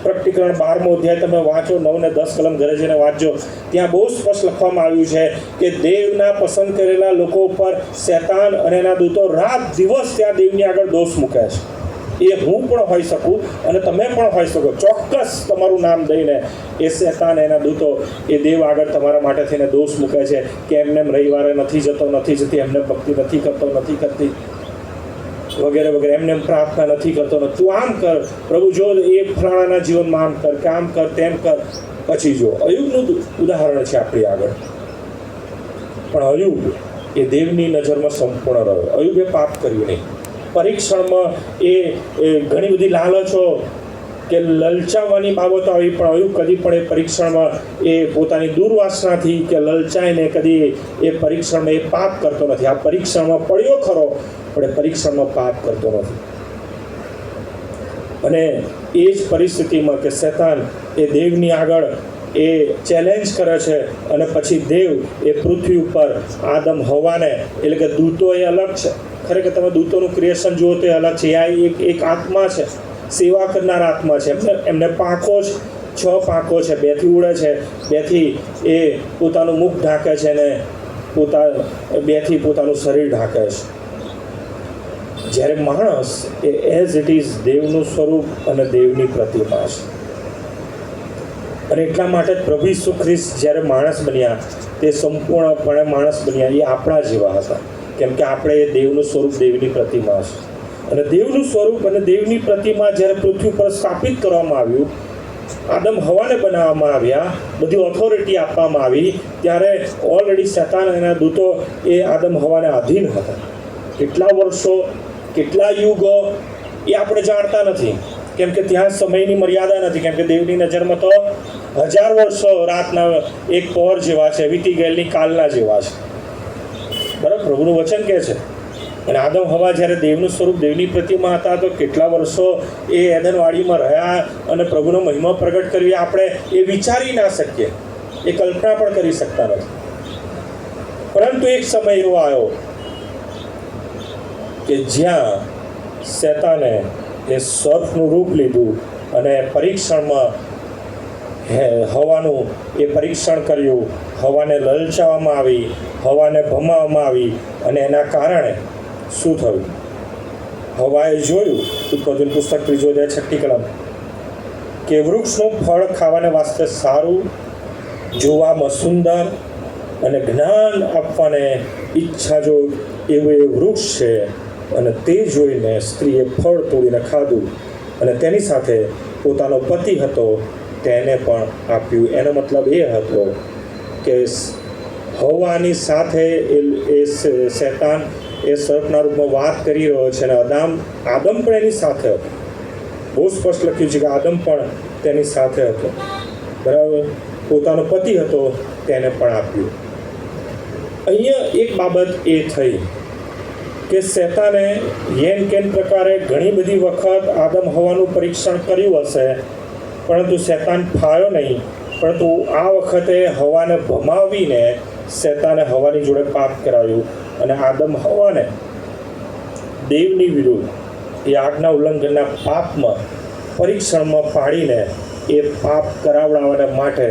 પ્રકટીકરણ 12મો અધ્યાય તમે વાંચો, 9 ને 10 કલમ ઘરે જઈને વાંચજો. ત્યાં બહુ સ્પષ્ટ લખવામાં આવ્યું છે કે દેવના પસંદ કરેલા લોકો ઉપર શેતાન અને એના દૂતો રાત દિવસ ત્યાં દેવની આગળ દોષ મૂકે છે. એ હું પણ હોઈ શકું અને તમે પણ હોઈ શકો. ચોક્કસ તમારું નામ દઈને એ શેતાન એના દૂતો એ દેવ આગળ તમારા માટે થઈને દોષ મૂકે છે કે એમને રવિવારે નથી જતો, નથી જતી, એમને ભક્તિ નથી કરતો, નથી કરતી. વગેરે વગેરે, એમને એમ પ્રાર્થના નથી કરતો ને તું આમ કર પ્રભુ, જો એ ફલાણાના જીવનમાં આમ કર કે આમ કર તેમ કર. પછી જો અયુબનું ઉદાહરણ છે આપણી આગળ. પણ અયુબ એ દેવની નજરમાં સંપૂર્ણ રહ્યો. અયુબે પાપ કર્યું નહીં. પરીક્ષણમાં એ ઘણી બધી લાલચો કે લલચાવવાની બાબતો આવી, પણ અયુબ કદી પણ એ પરીક્ષણમાં એ પોતાની દુર્વાસનાથી કે લલચાઈને કદી એ પરીક્ષણમાં એ પાપ કરતો નથી. આ પરીક્ષણમાં પડ્યો ખરો, પણ એ પરીક્ષણમાં પાપ કરતો નથી. અને એ જ પરિસ્થિતિમાં કે શેતાન એ દેવની આગળ એ ચેલેન્જ કરે છે, અને પછી દેવ એ પૃથ્વી ઉપર આદમ હવાને, એટલે કે દૂતો એ અલગ છે. ખરેખર તમે દૂતોનું ક્રિએશન જુઓ તો એ અલગ છે. આ એક આત્મા છે, સેવા કરનાર આત્મા છે. એમને પાંખો છે, 6 પાંખો છે, 2થી ઉડે છે, 2થી એ પોતાનું મુખ ઢાંકે છે, અને 2થી પોતાનું શરીર ઢાંકે છે. જ્યારે માણસ એ એઝ ઇટ ઇઝ દેવનું સ્વરૂપ અને દેવની પ્રતિમા છે. અને એટલા માટે જ પ્રભુ ઈસુ ખ્રિસ્ત જ્યારે માણસ બન્યા, તે સંપૂર્ણપણે માણસ બન્યા. એ આપણા જેવા હતા, કેમ કે આપણે એ દેવનું સ્વરૂપ, દેવની પ્રતિમા છે. અને દેવનું સ્વરૂપ અને દેવની પ્રતિમા જ્યારે પૃથ્વી પર સ્થાપિત કરવામાં આવ્યું, આદમ હવાને બનાવવામાં આવ્યા, બધી ઓથોરિટી આપવામાં આવી, ત્યારે ઓલરેડી શેતાન અને એના દૂતો એ આદમ હવાને આધીન હતા. કેટલા વર્ષો, કેટલા યુગો એ આપણે જાણતા નથી, કેમ કે ત્યાં સમયની મર્યાદા નથી. કેમ કે દેવની નજરમાં તો 1000 વર્ષો રાતના એક પહોર જેવા છે, વીતી ગયેલી કાલના જેવા છે. બરાબર, પ્રભુનું વચન કહે છે. અને આદમ હવા જ્યારે દેવનું સ્વરૂપ, દેવની પ્રતિમા હતા, તો કેટલા વર્ષો એ એદનવાડીમાં રહ્યા અને પ્રભુનો મહિમા પ્રગટ કરવી આપણે એ વિચારી ના શકીએ, એ કલ્પના પણ કરી શકતા નથી. પરંતુ એક સમય એવો આવ્યો કે જ્યાં શેતાને એ સર્પનું રૂપ લીધું અને પરીક્ષણમાં હવાનું એ પરીક્ષણ કર્યું. હવાને લલચાવવામાં આવી, હવાને ભમાવવામાં આવી, અને એના કારણે શું થયું? હવાએ જોયું, ઉત્પત્તિ પુસ્તક 3 અધ્યાય 6 કલમ, કે વૃક્ષનું ફળ ખાવાને વાસ્તે સારું, જોવામાં સુંદર અને જ્ઞાન આપવાને ઈચ્છા જો એવું એ વૃક્ષ છે. અને તે જોઈને સ્ત્રીએ ફળ તોડીને ખાધું, અને તેની સાથે પોતાનો પતિ હતો તેને પણ આપ્યું. એનો મતલબ એ હતો કે હવાની સાથે એ શેતાન એ સર્પના રૂપમાં વાત કરી રહ્યો છે, અને આદમ પણ એની સાથે હતો. બહુ સ્પષ્ટ લખ્યું છે કે આદમ પણ તેની સાથે હતો. બરાબર, પોતાનો પતિ હતો તેને પણ આપ્યું. અહીંયા એક બાબત એ થઈ કે શેતાને યેન કેન પ્રકારે ઘણી બધી વખત આદમ હવાનું પરીક્ષણ કર્યું હશે, પરંતુ શેતાન ફાયો નહીં. પરંતુ આ વખતે હવાને ભમાવીને શેતાને હવાની જોડે પાપ કરાવ્યું, અને આદમ હવાને દેવની વિરુદ્ધ એ આજ્ઞા ઉલ્લંઘનના પાપમાં પરીક્ષણમાં પાડીને એ પાપ કરાવડાવવાને માટે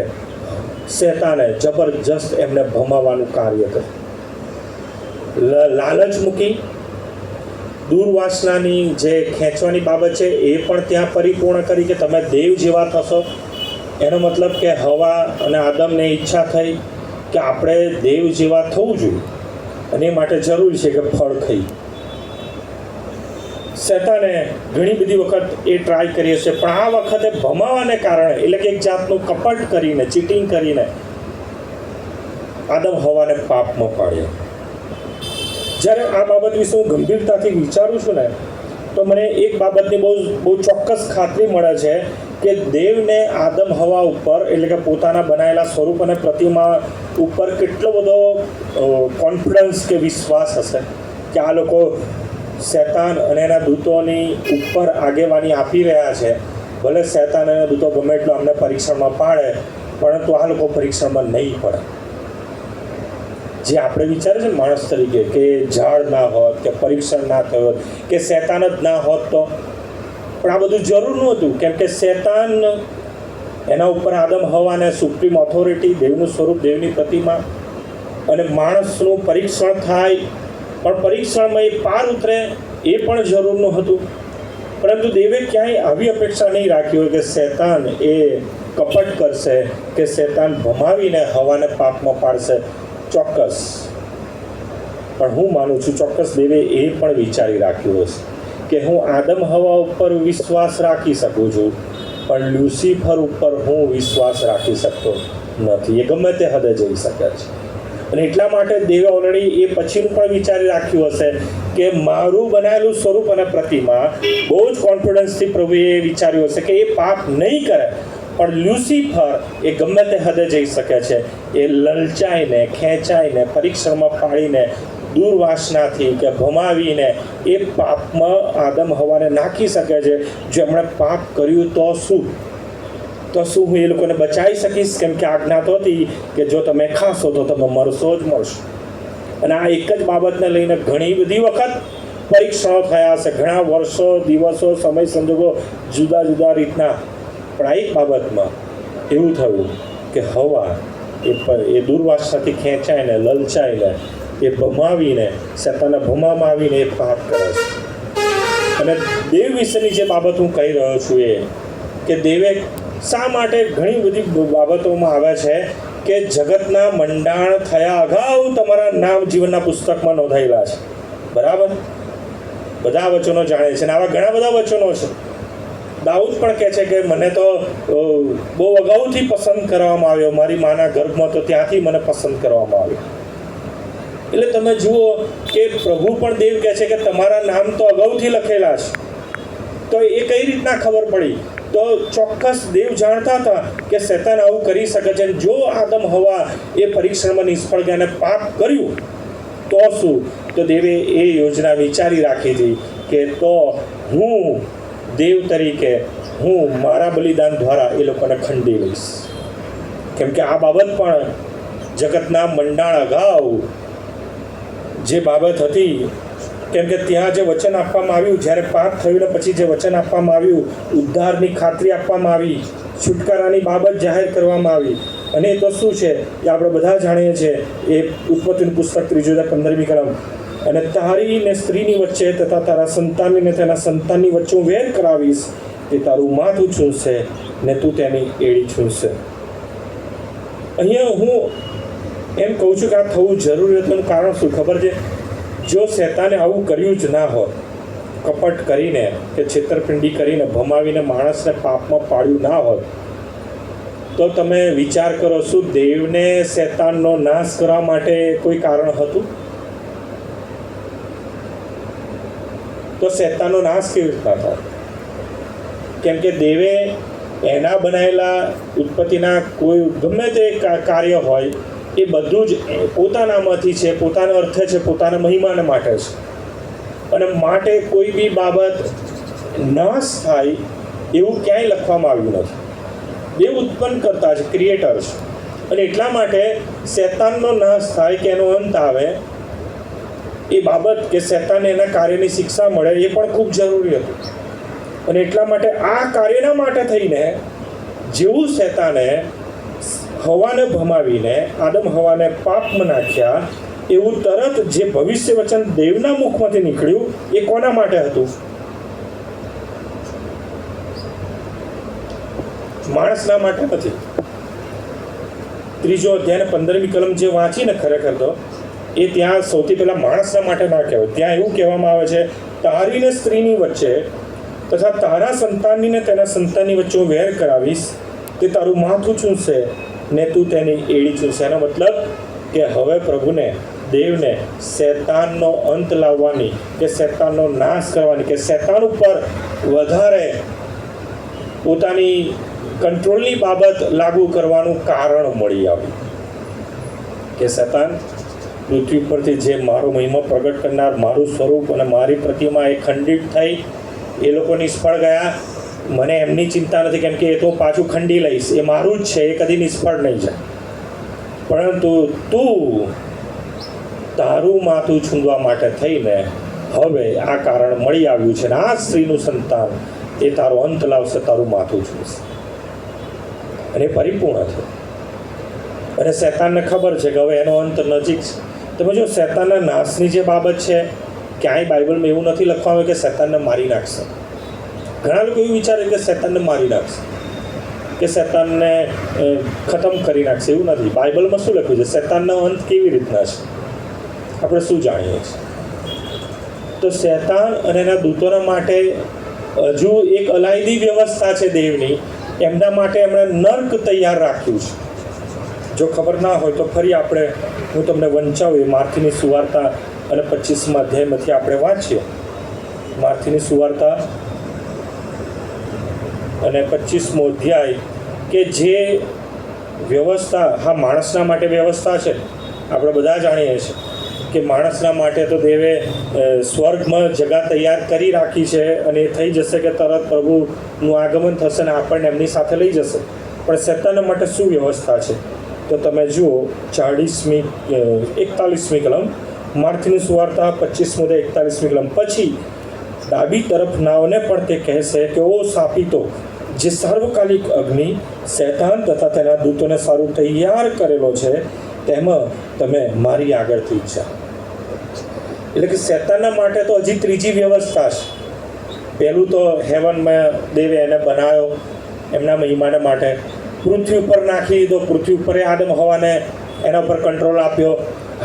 શેતાને જબરજસ્ત એમને ભમાવવાનું કાર્ય કર્યું. લાલચ મૂકી, દુર્વાસનાની જે ખેંચવાની બાબત છે એ પણ ત્યાં પરિપૂર્ણ કરી કે તમે દેવ જેવા થશો. એનો મતલબ કે હવા અને આદમને ઈચ્છા થઈ કે આપણે દેવ જેવા થવું જોઈએ, અને એ માટે જરૂરી છે કે ફળ ખાઈ. શેતાને ઘણી બધી વખત એ ટ્રાય કરી હશે, પણ આ વખતે ભમાવાને કારણે, એટલે કે એક જાતનું કપટ કરીને, ચીટિંગ કરીને આદમ હવાને પાપમાં પાડ્યા. જ્યારે આ બાબત વિશે હું ગંભીરતાથી વિચારું છું ને, તો મને એક બાબતની બહુ ચોક્કસ ખાતરી મળે છે કે દેવને આદમ હવા ઉપર, એટલે કે પોતાના બનાવેલા સ્વરૂપ અને પ્રતિમા ઉપર કેટલો બધો કોન્ફિડન્સ કે વિશ્વાસ હશે કે આ લોકો શેતાન અને એના દૂતોની ઉપર આગેવાની આપી રહ્યા છે. ભલે શેતાન અને દૂતો ગમે એટલો અમને પરીક્ષણમાં પાડે, પરંતુ આ લોકો પરીક્ષણમાં નહીં પડે. જે આપણે વિચારીએ છીએ માણસ તરીકે કે ઝાડ ના હોત, કે પરીક્ષણ ના થયું હોત, કે શેતાન જ ના હોત તો, પણ આ બધું જરૂર નહોતું. કેમ કે શેતાન એના ઉપર આદમ હવાને સુપ્રીમ ઓથોરિટી, દેવનું સ્વરૂપ, દેવની પ્રતિમા, અને માણસનું પરીક્ષણ થાય, પણ પરીક્ષણમાં એ પાર ઉતરે એ પણ જરૂરનું હતું. પરંતુ દેવે ક્યાંય આવી અપેક્ષા નહીં રાખી હોય કે શેતાન એ કપટ કરશે, કે શેતાન ભમાવીને હવાને પાપમાં પાડશે. ચોક્કસ, પણ હું માનું છું ચોક્કસ દેવે એ પણ વિચારી રાખ્યું હશે કે હું આદમ હવા ઉપર વિશ્વાસ રાખી શકું છું, પણ લ્યુસિફર ઉપર હું વિશ્વાસ રાખી શકતો નથી. એ ગમે તે હદે જઈ શકે છે. અને એટલા માટે દેવે ઓલરેડી એ પછીનું પણ વિચારી રાખ્યું હશે કે મારું બનાવેલું સ્વરૂપ અને પ્રતિમા, બહુ જ કોન્ફિડન્સથી પ્રભુએ વિચાર્યું હશે કે એ પાપ નહીં કરે, પણ લ્યુસિફર એ ગમે તે હદે જઈ શકે છે. એ લલચાઈને, ખેંચાઈને, પરીક્ષણમાં પાડીને, દુર્વાસનાથી કે ભમાવીને એ પાપમાં આદમ હવાને નાખી શકે છે. જો એમણે પાપ કર્યું તો શું હું એ લોકોને બચાવી શકીશ? કેમ કે આજ્ઞા તો હતી કે જો તમે ખાશો તો તમે મરશો જ મરશો. અને આ એક જ બાબતને લઈને ઘણી બધી વખત પરીક્ષણો થયા હશે, ઘણા વર્ષો, દિવસો, સમય સંજોગો જુદા જુદા રીતના. પણ આ એક બાબતમાં એવું થયું કે હવા એ દુર્વાસનાથી ખેંચાઈને, લલચાઈને, એ ભમાવીને, શેતાનના ભમામાં આવીને એ પાપ કરે છે. અને દેવ વિશેની જે બાબત હું કહી રહ્યો છું એ કે દેવે શા માટે ઘણી બધી બાબતોમાં આવે છે કે જગતના મંડાણ થયા અગાઉ તમારા નામ જીવનના પુસ્તકમાં નોંધાયેલા છે. બરાબર? બધા વચનો જાણે છે. અને આવા ઘણા બધા વચનો છે. દાઉદ પણ કહે છે કે મને તો બહુ અગાઉથી પસંદ કરવામાં આવ્યો, મારી માના ગર્ભમાં તો ત્યાંથી મને પસંદ કરવામાં આવ્યો. એટલે તમે જુઓ કે પ્રભુ પણ દેવ કહે છે કે તમારા નામ તો અગાઉથી લખેલા છે. તો એ કઈ રીતના ખબર પડી? તો ચોક્કસ દેવ જાણતા હતા કે શેતાન આવું કરી શકે છે. જો આદમ હવા એ પરીક્ષણમાં નિષ્ફળ ગયા અને પાપ કર્યું તો શું? તો દેવે એ યોજના વિચારી રાખી હતી કે તો હું દેવ તરીકે હું મારા બલિદાન દ્વારા એ લોકોને ખંડી લઈશ. કેમ કે આ બાબત પણ જગતના મંડાણ અગાઉ જે બાબત હતી, કેમ કે ત્યાં જે વચન આપવામાં આવ્યું, જ્યારે પાપ થયું ને પછી જે વચન આપવામાં આવ્યું, ઉદ્ધારની ખાતરી આપવામાં આવી, છુટકારાની બાબત જાહેર કરવામાં આવી. અને એ તો શું છે એ આપણે બધા જાણીએ છીએ. એ ઉત્પત્તિનું પુસ્તક 3:15 કલમ, અને તારી ને સ્ત્રીની વચ્ચે તથા તારા સંતાનની ને તેના સંતાનની વચ્ચે હું વેર કરાવીશ, તે તારું માથું છૂંશે ને તું તેની એડી છૂંશે. અહીંયા હું એમ કહું છું કે આ થવું જરૂરી હતું. કારણ શું ખબર છે? જો શેતાને આવું કર્યું જ ના હોત, કપટ કરીને કે છેતરપિંડી કરીને ભમાવીને માણસને પાપમાં પાડ્યું ના હોત, તો તમે વિચાર કરો, શું દેવને શેતાનનો નાશ કરવા માટે કોઈ કારણ હતું? તો શેતાનનો નાશ કેવી રીતના થાય? કેમ કે દેવે એના બનાવેલા ઉત્પત્તિના કોઈ ગમે તે કાર્ય હોય એ બધું જ પોતાનામાંથી છે, પોતાના અર્થે છે, પોતાના મહિમાને માટે છે. અને માટે કોઈ બી બાબત નાશ થાય એવું ક્યાંય લખવામાં આવ્યું નથી. દેવ ઉત્પન્ન કરતા છે, ક્રિએટર છે. અને એટલા માટે શેતાનનો નાશ થાય કે એનો અંત આવે, એ બાબત કે શેતાનને એના કાર્યની શિક્ષા મળે, એ પણ ખૂબ જરૂરી હતું. અને એટલા માટે આ કાર્યના માટે થઈને જેવું શેતાને હવાને ભમાવીને આદમ હવાને પાપમાં નાખ્યા, એવું તરત જે ભવિષ્ય વચન દેવના મુખમાંથી નીકળ્યું એ કોના માટે હતું? માણસના માટે નથી. 3 અધ્યાય 15મી કલમ જે વાંચીને ખરેખર તો એ ત્યાં સૌથી પહેલાં માણસના માટે ના કહેવાય. ત્યાં એવું કહેવામાં આવે છે, તારી ને સ્ત્રીની વચ્ચે તથા તારા સંતાનની ને તેના સંતાનની વચ્ચે હું વેર કરાવીશ, તે તારું માથું છૂંશે ને તું તેની એડી છૂંશે. એનો મતલબ કે હવે પ્રભુને, દેવને શેતાનનો અંત લાવવાની કે શેતાનનો નાશ કરવાની કે શેતાન ઉપર વધારે પોતાની કંટ્રોલની બાબત લાગુ કરવાનું કારણ મળી આવ્યું. કે શેતાન પૃથ્વી પરથી જે મારો મહિમા પ્રગટ કરનાર, મારું સ્વરૂપ અને મારી પ્રતિમા એ ખંડિત થઈ, એ લોકો નિષ્ફળ ગયા. મને એમની ચિંતા નથી, કેમ કે એ તો પાછું ખંડી લઈશ, એ મારું જ છે, એ કદી નિષ્ફળ નહીં જાય. પરંતુ તું તારું માથું છૂંદવા માટે થઈને હવે આ કારણ મળી આવ્યું છે. ને આ સ્ત્રીનું સંતાન એ તારો અંત લાવશે, તારું માથું છૂંદશે. અને એ પરિપૂર્ણ થયું. અને શેતાનને ખબર છે કે હવે એનો અંત નજીક છે. તમે જો શેતાનના નાશની જે બાબત છે, ક્યાંય બાઇબલમાં એવું નથી લખવામાં કે શેતાનને મારી નાખશે. ઘણા લોકો એવું વિચારે કે શેતાનને મારી નાખશે, કે શેતાનને ખતમ કરી નાખશે. એવું નથી. બાઇબલમાં શું લખ્યું છે? શેતાનનો અંત કેવી રીતના છે આપણે શું જાણીએ છીએ? તો શૈતાન અને એના દૂતોના માટે હજુ એક અલાયદી વ્યવસ્થા છે દેવની. એમના માટે એમણે નર્ક તૈયાર રાખ્યું છે. જો ખબર ના હોય તો ફરી હું તમને વંચાવું. માર્થીની સુવાર્તા અને 25મા અધ્યાયમાંથી આપણે વાંચીએ. માર્થીની સુવાર્તા અને 25મો અધ્યાય, કે જે વ્યવસ્થા માણસના માટે વ્યવસ્થા છે. આપણે બધા જાણીએ છીએ કે માણસના માટે તો દેવે સ્વર્ગમાં જગા તૈયાર કરી રાખી છે, અને એ થઈ જશે કે તરત પ્રભુનું આગમન થશે ને આપણને એમની સાથે લઈ જશે. પણ શૈતાનના માટે શું વ્યવસ્થા છે? તો તમે જુઓ 41મી કલમ, માર્થીની સુવાર્તા 25મો 41મી કલમ. પછી ડાબી તરફનાઓને પણ તે કહેશે કે ઓ શાપિતો, જે સાર્વકાલિક અગ્નિ શૈતાન તથા તેના દૂતોને સારું તૈયાર કરેલો છે, તેમાં તમે મારી આગળથી જાઓ. એટલે કે શૈતાનના માટે તો હજી ત્રીજી વ્યવસ્થા છે. પહેલું તો હેવનમાં દેવે એને બનાવ્યો એમના મહિમાને માટે. પૃથ્વી ઉપર નાખી દીધો. પૃથ્વી ઉપર આદમ હવાને એના ઉપર કંટ્રોલ આપ્યો.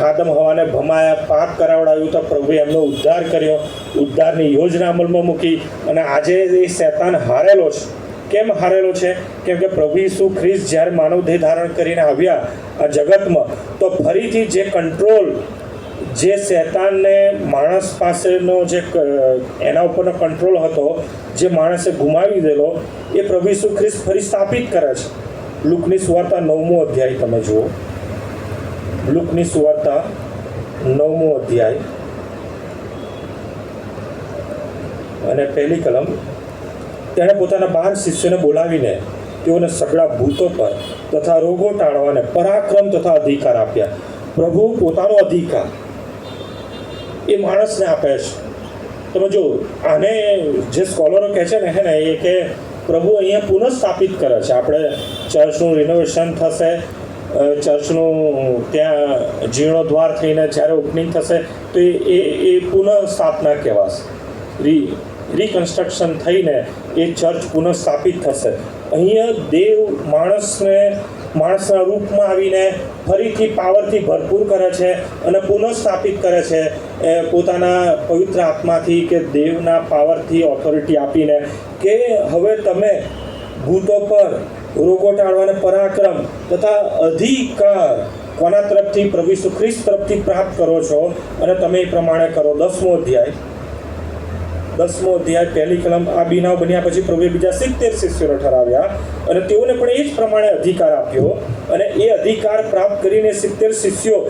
આદમ હવાને ભમાયા, પાપ કરાવડાવ્યું, તો પ્રભુએ એમનો ઉદ્ધાર કર્યો. ઉદ્ધારની યોજના અમલમાં મૂકી. અને આજે એ શૈતાન હારેલો છે. કેમ હારેલો છે? કેમ કે પ્રભુ ઈસુ ખ્રિસ્ત જ્યારે માનવ દેહ ધારણ કરીને આવ્યા આ જગતમાં, તો ફરીથી જે કંટ્રોલ, જે શૈતાનને માણસ પાસેનો જે એના ઉપરનો કંટ્રોલ હતો, જે માણસે ગુમાવી દેલો, એ પ્રભુ ઈસુ ખ્રિસ્ત ફરી સ્થાપિત કરે છે. લુકની સુવાર્તા 9મો અધ્યાય તમે જુઓ. લુકની સુવાર્તા 9મો અધ્યાય અને 1લી કલમ. તેણે પોતાના 12 શિષ્યોને બોલાવીને તેઓને સગળા ભૂતો પર તથા રોગો ટાળવાને પરાક્રમ તથા અધિકાર આપ્યા. પ્રભુ પોતાનો અધિકાર એ માણસને આપે છે. તમે જો આને જે સ્કોલરો કહે છે ને એ કે પ્રભુ અહીંયા પુનઃસ્થાપિત કરે છે. આપણે ચર્ચનું રિનોવેશન થશે, ચર્ચનું ત્યાં જીર્ણોદ્વાર થઈને જ્યારે ઓપનિંગ થશે તો એ પુનઃસ્થાપના કહેવાશે. રિકન્સ્ટ્રક્શન થઈને એ ચર્ચ પુનઃસ્થાપિત થશે. અહીંયા દેવ માણસના રૂપમાં આવીને ફરીથી પાવરથી ભરપૂર કરે છે અને પુનઃસ્થાપિત કરે છે પોતાના પવિત્ર આત્માથી, કે દેવના પાવરથી ઓથોરિટી આપીને, કે હવે તમે ભૂતો પર રોગો ટાળવાને પરાક્રમ તથા અધિકાર કોના તરફથી? પ્રભુ ઈસુ ખ્રિસ્ત તરફથી પ્રાપ્ત કરો છો, અને તમે એ પ્રમાણે કરો. 10મો અધ્યાય 1લી કલમ. આ બનાવ બન્યા પછી પ્રભુએ બીજા 70 શિષ્યોને ઠરાવ્યા, અને તેઓને પણ એ જ પ્રમાણે અધિકાર આપ્યો. અને એ અધિકાર પ્રાપ્ત કરીને 70 શિષ્યો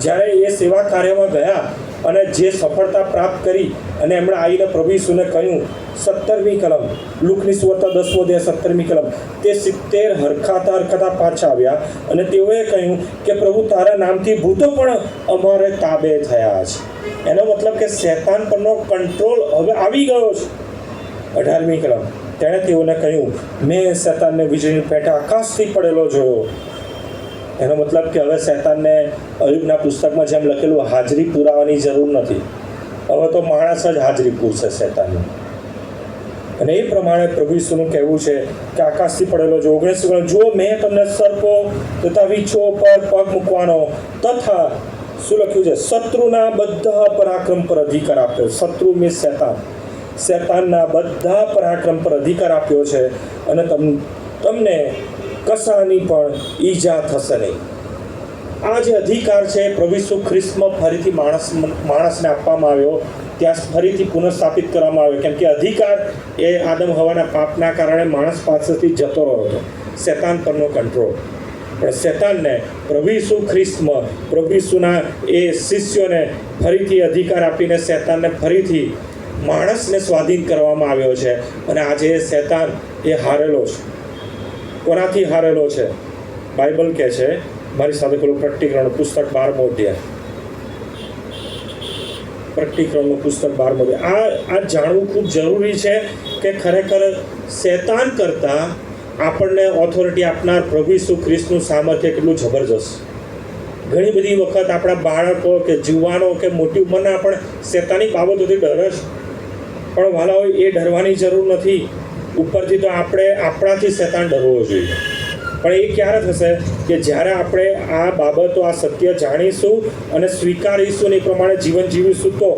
જ્યારે એ સેવા કાર્યમાં ગયા અને જે સફળતા પ્રાપ્ત કરી, અને એમણે આવીને પ્રભુ ઈસુને કહ્યું, 17મી કલમ, લુકની સુવાર્તા 10મો અધ્યાય 17મી કલમ. તે 70 હરખાતા પાછા આવ્યા, અને તેઓએ કહ્યું કે પ્રભુ, તારા નામથી ભૂતો પણ અમારે તાબે થયા છે. એનો મતલબ કે શૈતાન પરનો કંટ્રોલ હવે આવી ગયો છે. 18મી કલમ. તેણે તેઓને કહ્યું, મેં શૈતાનને વીજળીની પેઠે આકાશથી પડેલો જોયો. એનો મતલબ કે હવે શૈતાનને અયુબના પુસ્તકમાં જેમ લખેલું હાજરી પુરાવાની જરૂર નથી. હવે તો માણસ જ હાજરી પૂરશે શૈતાનની. અને એ પ્રમાણે પ્રભુ ઈસુનું કહેવું છે કે આકાશથી પડેલો જો. 19 જો મેં તમને સર્પો તથા વીંછો પર પગ મૂકવાનો તથા શું લખ્યું છે? શત્રુના બધા પરાક્રમ પર અધિકાર આપ્યો. શત્રુ મીન્સ શૈતાન. શૈતાનના બધા પરાક્રમ પર અધિકાર આપ્યો છે, અને તમને કશાની પણ ઈજા થશે નહીં. આ જે અધિકાર છે પ્રભુ ઈસુ ખ્રિસ્તમાં ફરીથી માણસને આપવામાં આવ્યો, ત્યાં ફરીથી પુનઃસ્થાપિત કરવામાં આવ્યો. કેમ કે અધિકાર એ આદમ હવાના પાપના કારણે માણસ પાસેથી જતો રહ્યો હતો, શૈતાન પરનો કંટ્રોલ. પણ શૈતાનને પ્રભુ ઈસુ ખ્રિસ્તમાં પ્રભુ ઈસુના એ શિષ્યોને ફરીથી અધિકાર આપીને શૈતાનને ફરીથી માણસને સ્વાધીન કરવામાં આવ્યો છે. અને આજે શૈતાન એ હારેલો છે. કોનાથી હારેલો છે? બાઇબલ કહે છે, મારી સાથે પેલું પ્રકટીકરણનું પુસ્તક 12મો અધ્યાય. પ્રકટીકરણનું પુસ્તક 12મો અધ્યાય. આ જાણવું ખૂબ જરૂરી છે કે ખરેખર શૈતાન કરતાં આપણને ઓથોરિટી આપનાર પ્રભુ ઈસુ ખ્રિસ્તનું સામર્થ્ય કેટલું જબરજસ્ત. ઘણી બધી વખત આપણા બાળકો કે જુવાનો કે મોટી ઉંમરના પણ શૈતાની બાબતોથી ડરે છે. પણ વાલા હોય, એ ડરવાની જરૂર નથી. ઉપરથી તો આપણે આપણાથી શૈતાન ડરવો જોઈએ. પણ એ ક્યારે થશે? કે જ્યારે આપણે આ બાબતો, આ સત્ય જાણીશું અને સ્વીકારીશું ને એ પ્રમાણે જીવન જીવીશું, તો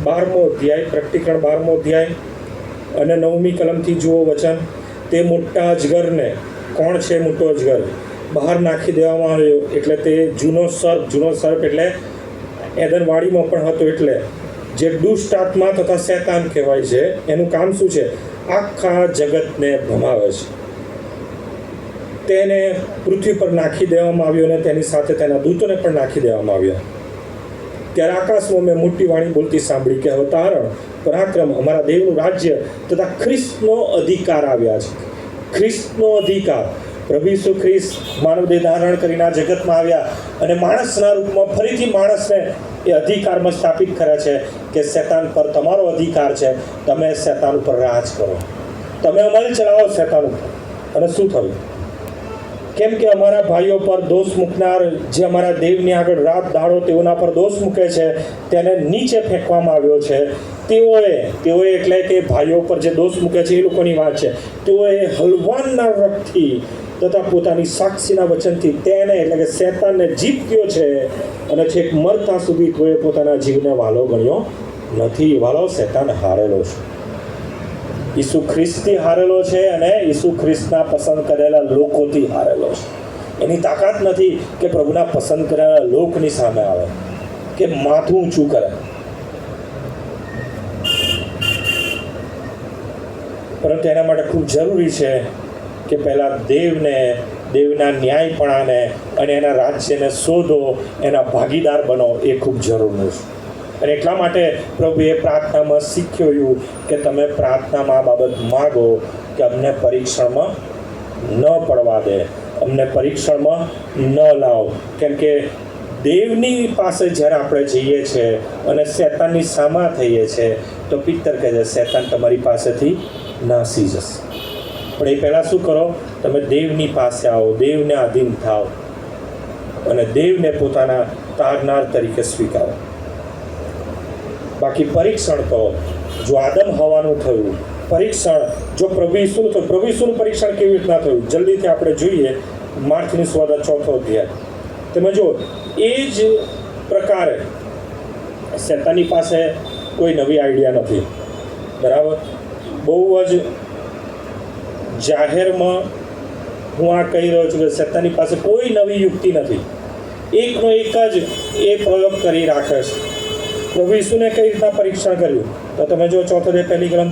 12મો અધ્યાય, પ્રકટીકરણ 12મો અધ્યાય અને 9મી કલમથી જુઓ વચન. તે મોટા અજગરને, કોણ છે મોટો અજગર? બહાર નાખી દેવામાં આવ્યો. એટલે તે જૂનો સર્પ એટલે એદનવાડીમાં પણ હતો, એટલે જે દુષ્ટ આત્મા તથા શૈતાન કહેવાય છે. એનું કામ શું છે? આખા જગતને ભમાવે છે. તેને પૃથ્વી પર નાખી દેવામાં આવ્યો અને તેની સાથે તેના દૂતોને પણ નાખી દેવામાં આવ્યા. ત્યારે આકાશમાં મેં મોટી વાણી બોલતી સાંભળી કે હવે તારણ, પરાક્રમ, અમારા દેવનું રાજ્ય તથા ખ્રિસ્તનો અધિકાર આવ્યા છે. ખ્રિસ્તનો અધિકાર. પ્રભુ ઈસુ ખ્રિસ્ત માનવ દેહ ધારણ કરીને આ જગતમાં આવ્યા અને માણસના રૂપમાં ફરીથી માણસને એ અધિકારમાં સ્થાપિત કરે છે કે શૈતાન પર તમારો અધિકાર છે, તમે શૈતાન ઉપર રાજ કરો, તમે અમલ ચલાવો શૈતાન ઉપર. અને શું થયું? કેમ કે અમારા ભાઈઓ પર દોષ મૂકનાર, જે અમારા દેવની આગળ રાત દાડો તેઓના પર દોષ મૂકે છે, તેને નીચે ફેંકવામાં આવ્યો છે. તેઓએ એટલે કે ભાઈઓ પર જે દોષ મૂકે છે એ લોકોની વાત છે. તેઓએ હલવાનના રથથી તથા પોતાની સાક્ષીના વચનથી તેને એટલે કે શૈતાનને જીત્યો છે અને છેક મરતા સુધી કોઈએ પોતાના જીવને વાલો ગણ્યો નથી. વાલો શૈતાન હારેલો છે, ઈસુ ખ્રિસ્તથી હારેલો છે અને ઈસુ ખ્રિસ્તના પસંદ કરેલા લોકોથી હારેલો છે. એની તાકાત નથી કે પ્રભુના પસંદ કરેલા લોકની સામે આવે કે માથું ઊંચું કરે. પરંતુ એના માટે ખૂબ જરૂરી છે કે પહેલાં દેવના ન્યાયપણાને અને એના રાજ્યને શોધો, એના ભાગીદાર બનો. એ ખૂબ જરૂરી છે. અને એટલા માટે પ્રભુએ પ્રાર્થનામાં શીખ્યું કે તમે પ્રાર્થનામાં આ બાબત માગો કે અમને પરીક્ષણમાં ન પડવા દે, અમને પરીક્ષણમાં ન લાવો. કેમ કે દેવની પાસે જ્યારે આપણે જઈએ છીએ અને શૈતાનની સામા થઈએ છીએ તો પિત્તર કહે છે શૈતાન તમારી પાસેથી નાસી જશે. પણ એ પહેલાં શું કરો? તમે દેવની પાસે આવો, દેવને આધીન થાઓ અને દેવને પોતાના તારનાર તરીકે સ્વીકારો. બાકી પરીક્ષણ તો જો આદમ હવાનું થયું, પરીક્ષણ જો પ્રભુ ઈસુનું થયું, પ્રભુ ઈસુનું પરીક્ષણ કેવી રીતના થયું જલ્દીથી આપણે જોઈએ. માર્કની સુવાર્તા 4થો અધ્યાય. તમે જો એ જ પ્રકારે શૈતાનની પાસે કોઈ નવી આઈડિયા નથી, બરાબર? બહુ જ જાહેરમાં હું આ કહી રહ્યો છું કે શૈતાનની પાસે કોઈ નવી યુક્તિ નથી. એકનો એક જ એ પ્રયોગ કરી રાખે છે. પ્રભુ ઈસુને કઈ રીતના પરીક્ષણ કર્યું તો તમે જો 4થો અધ્યાય 1લી કલમ,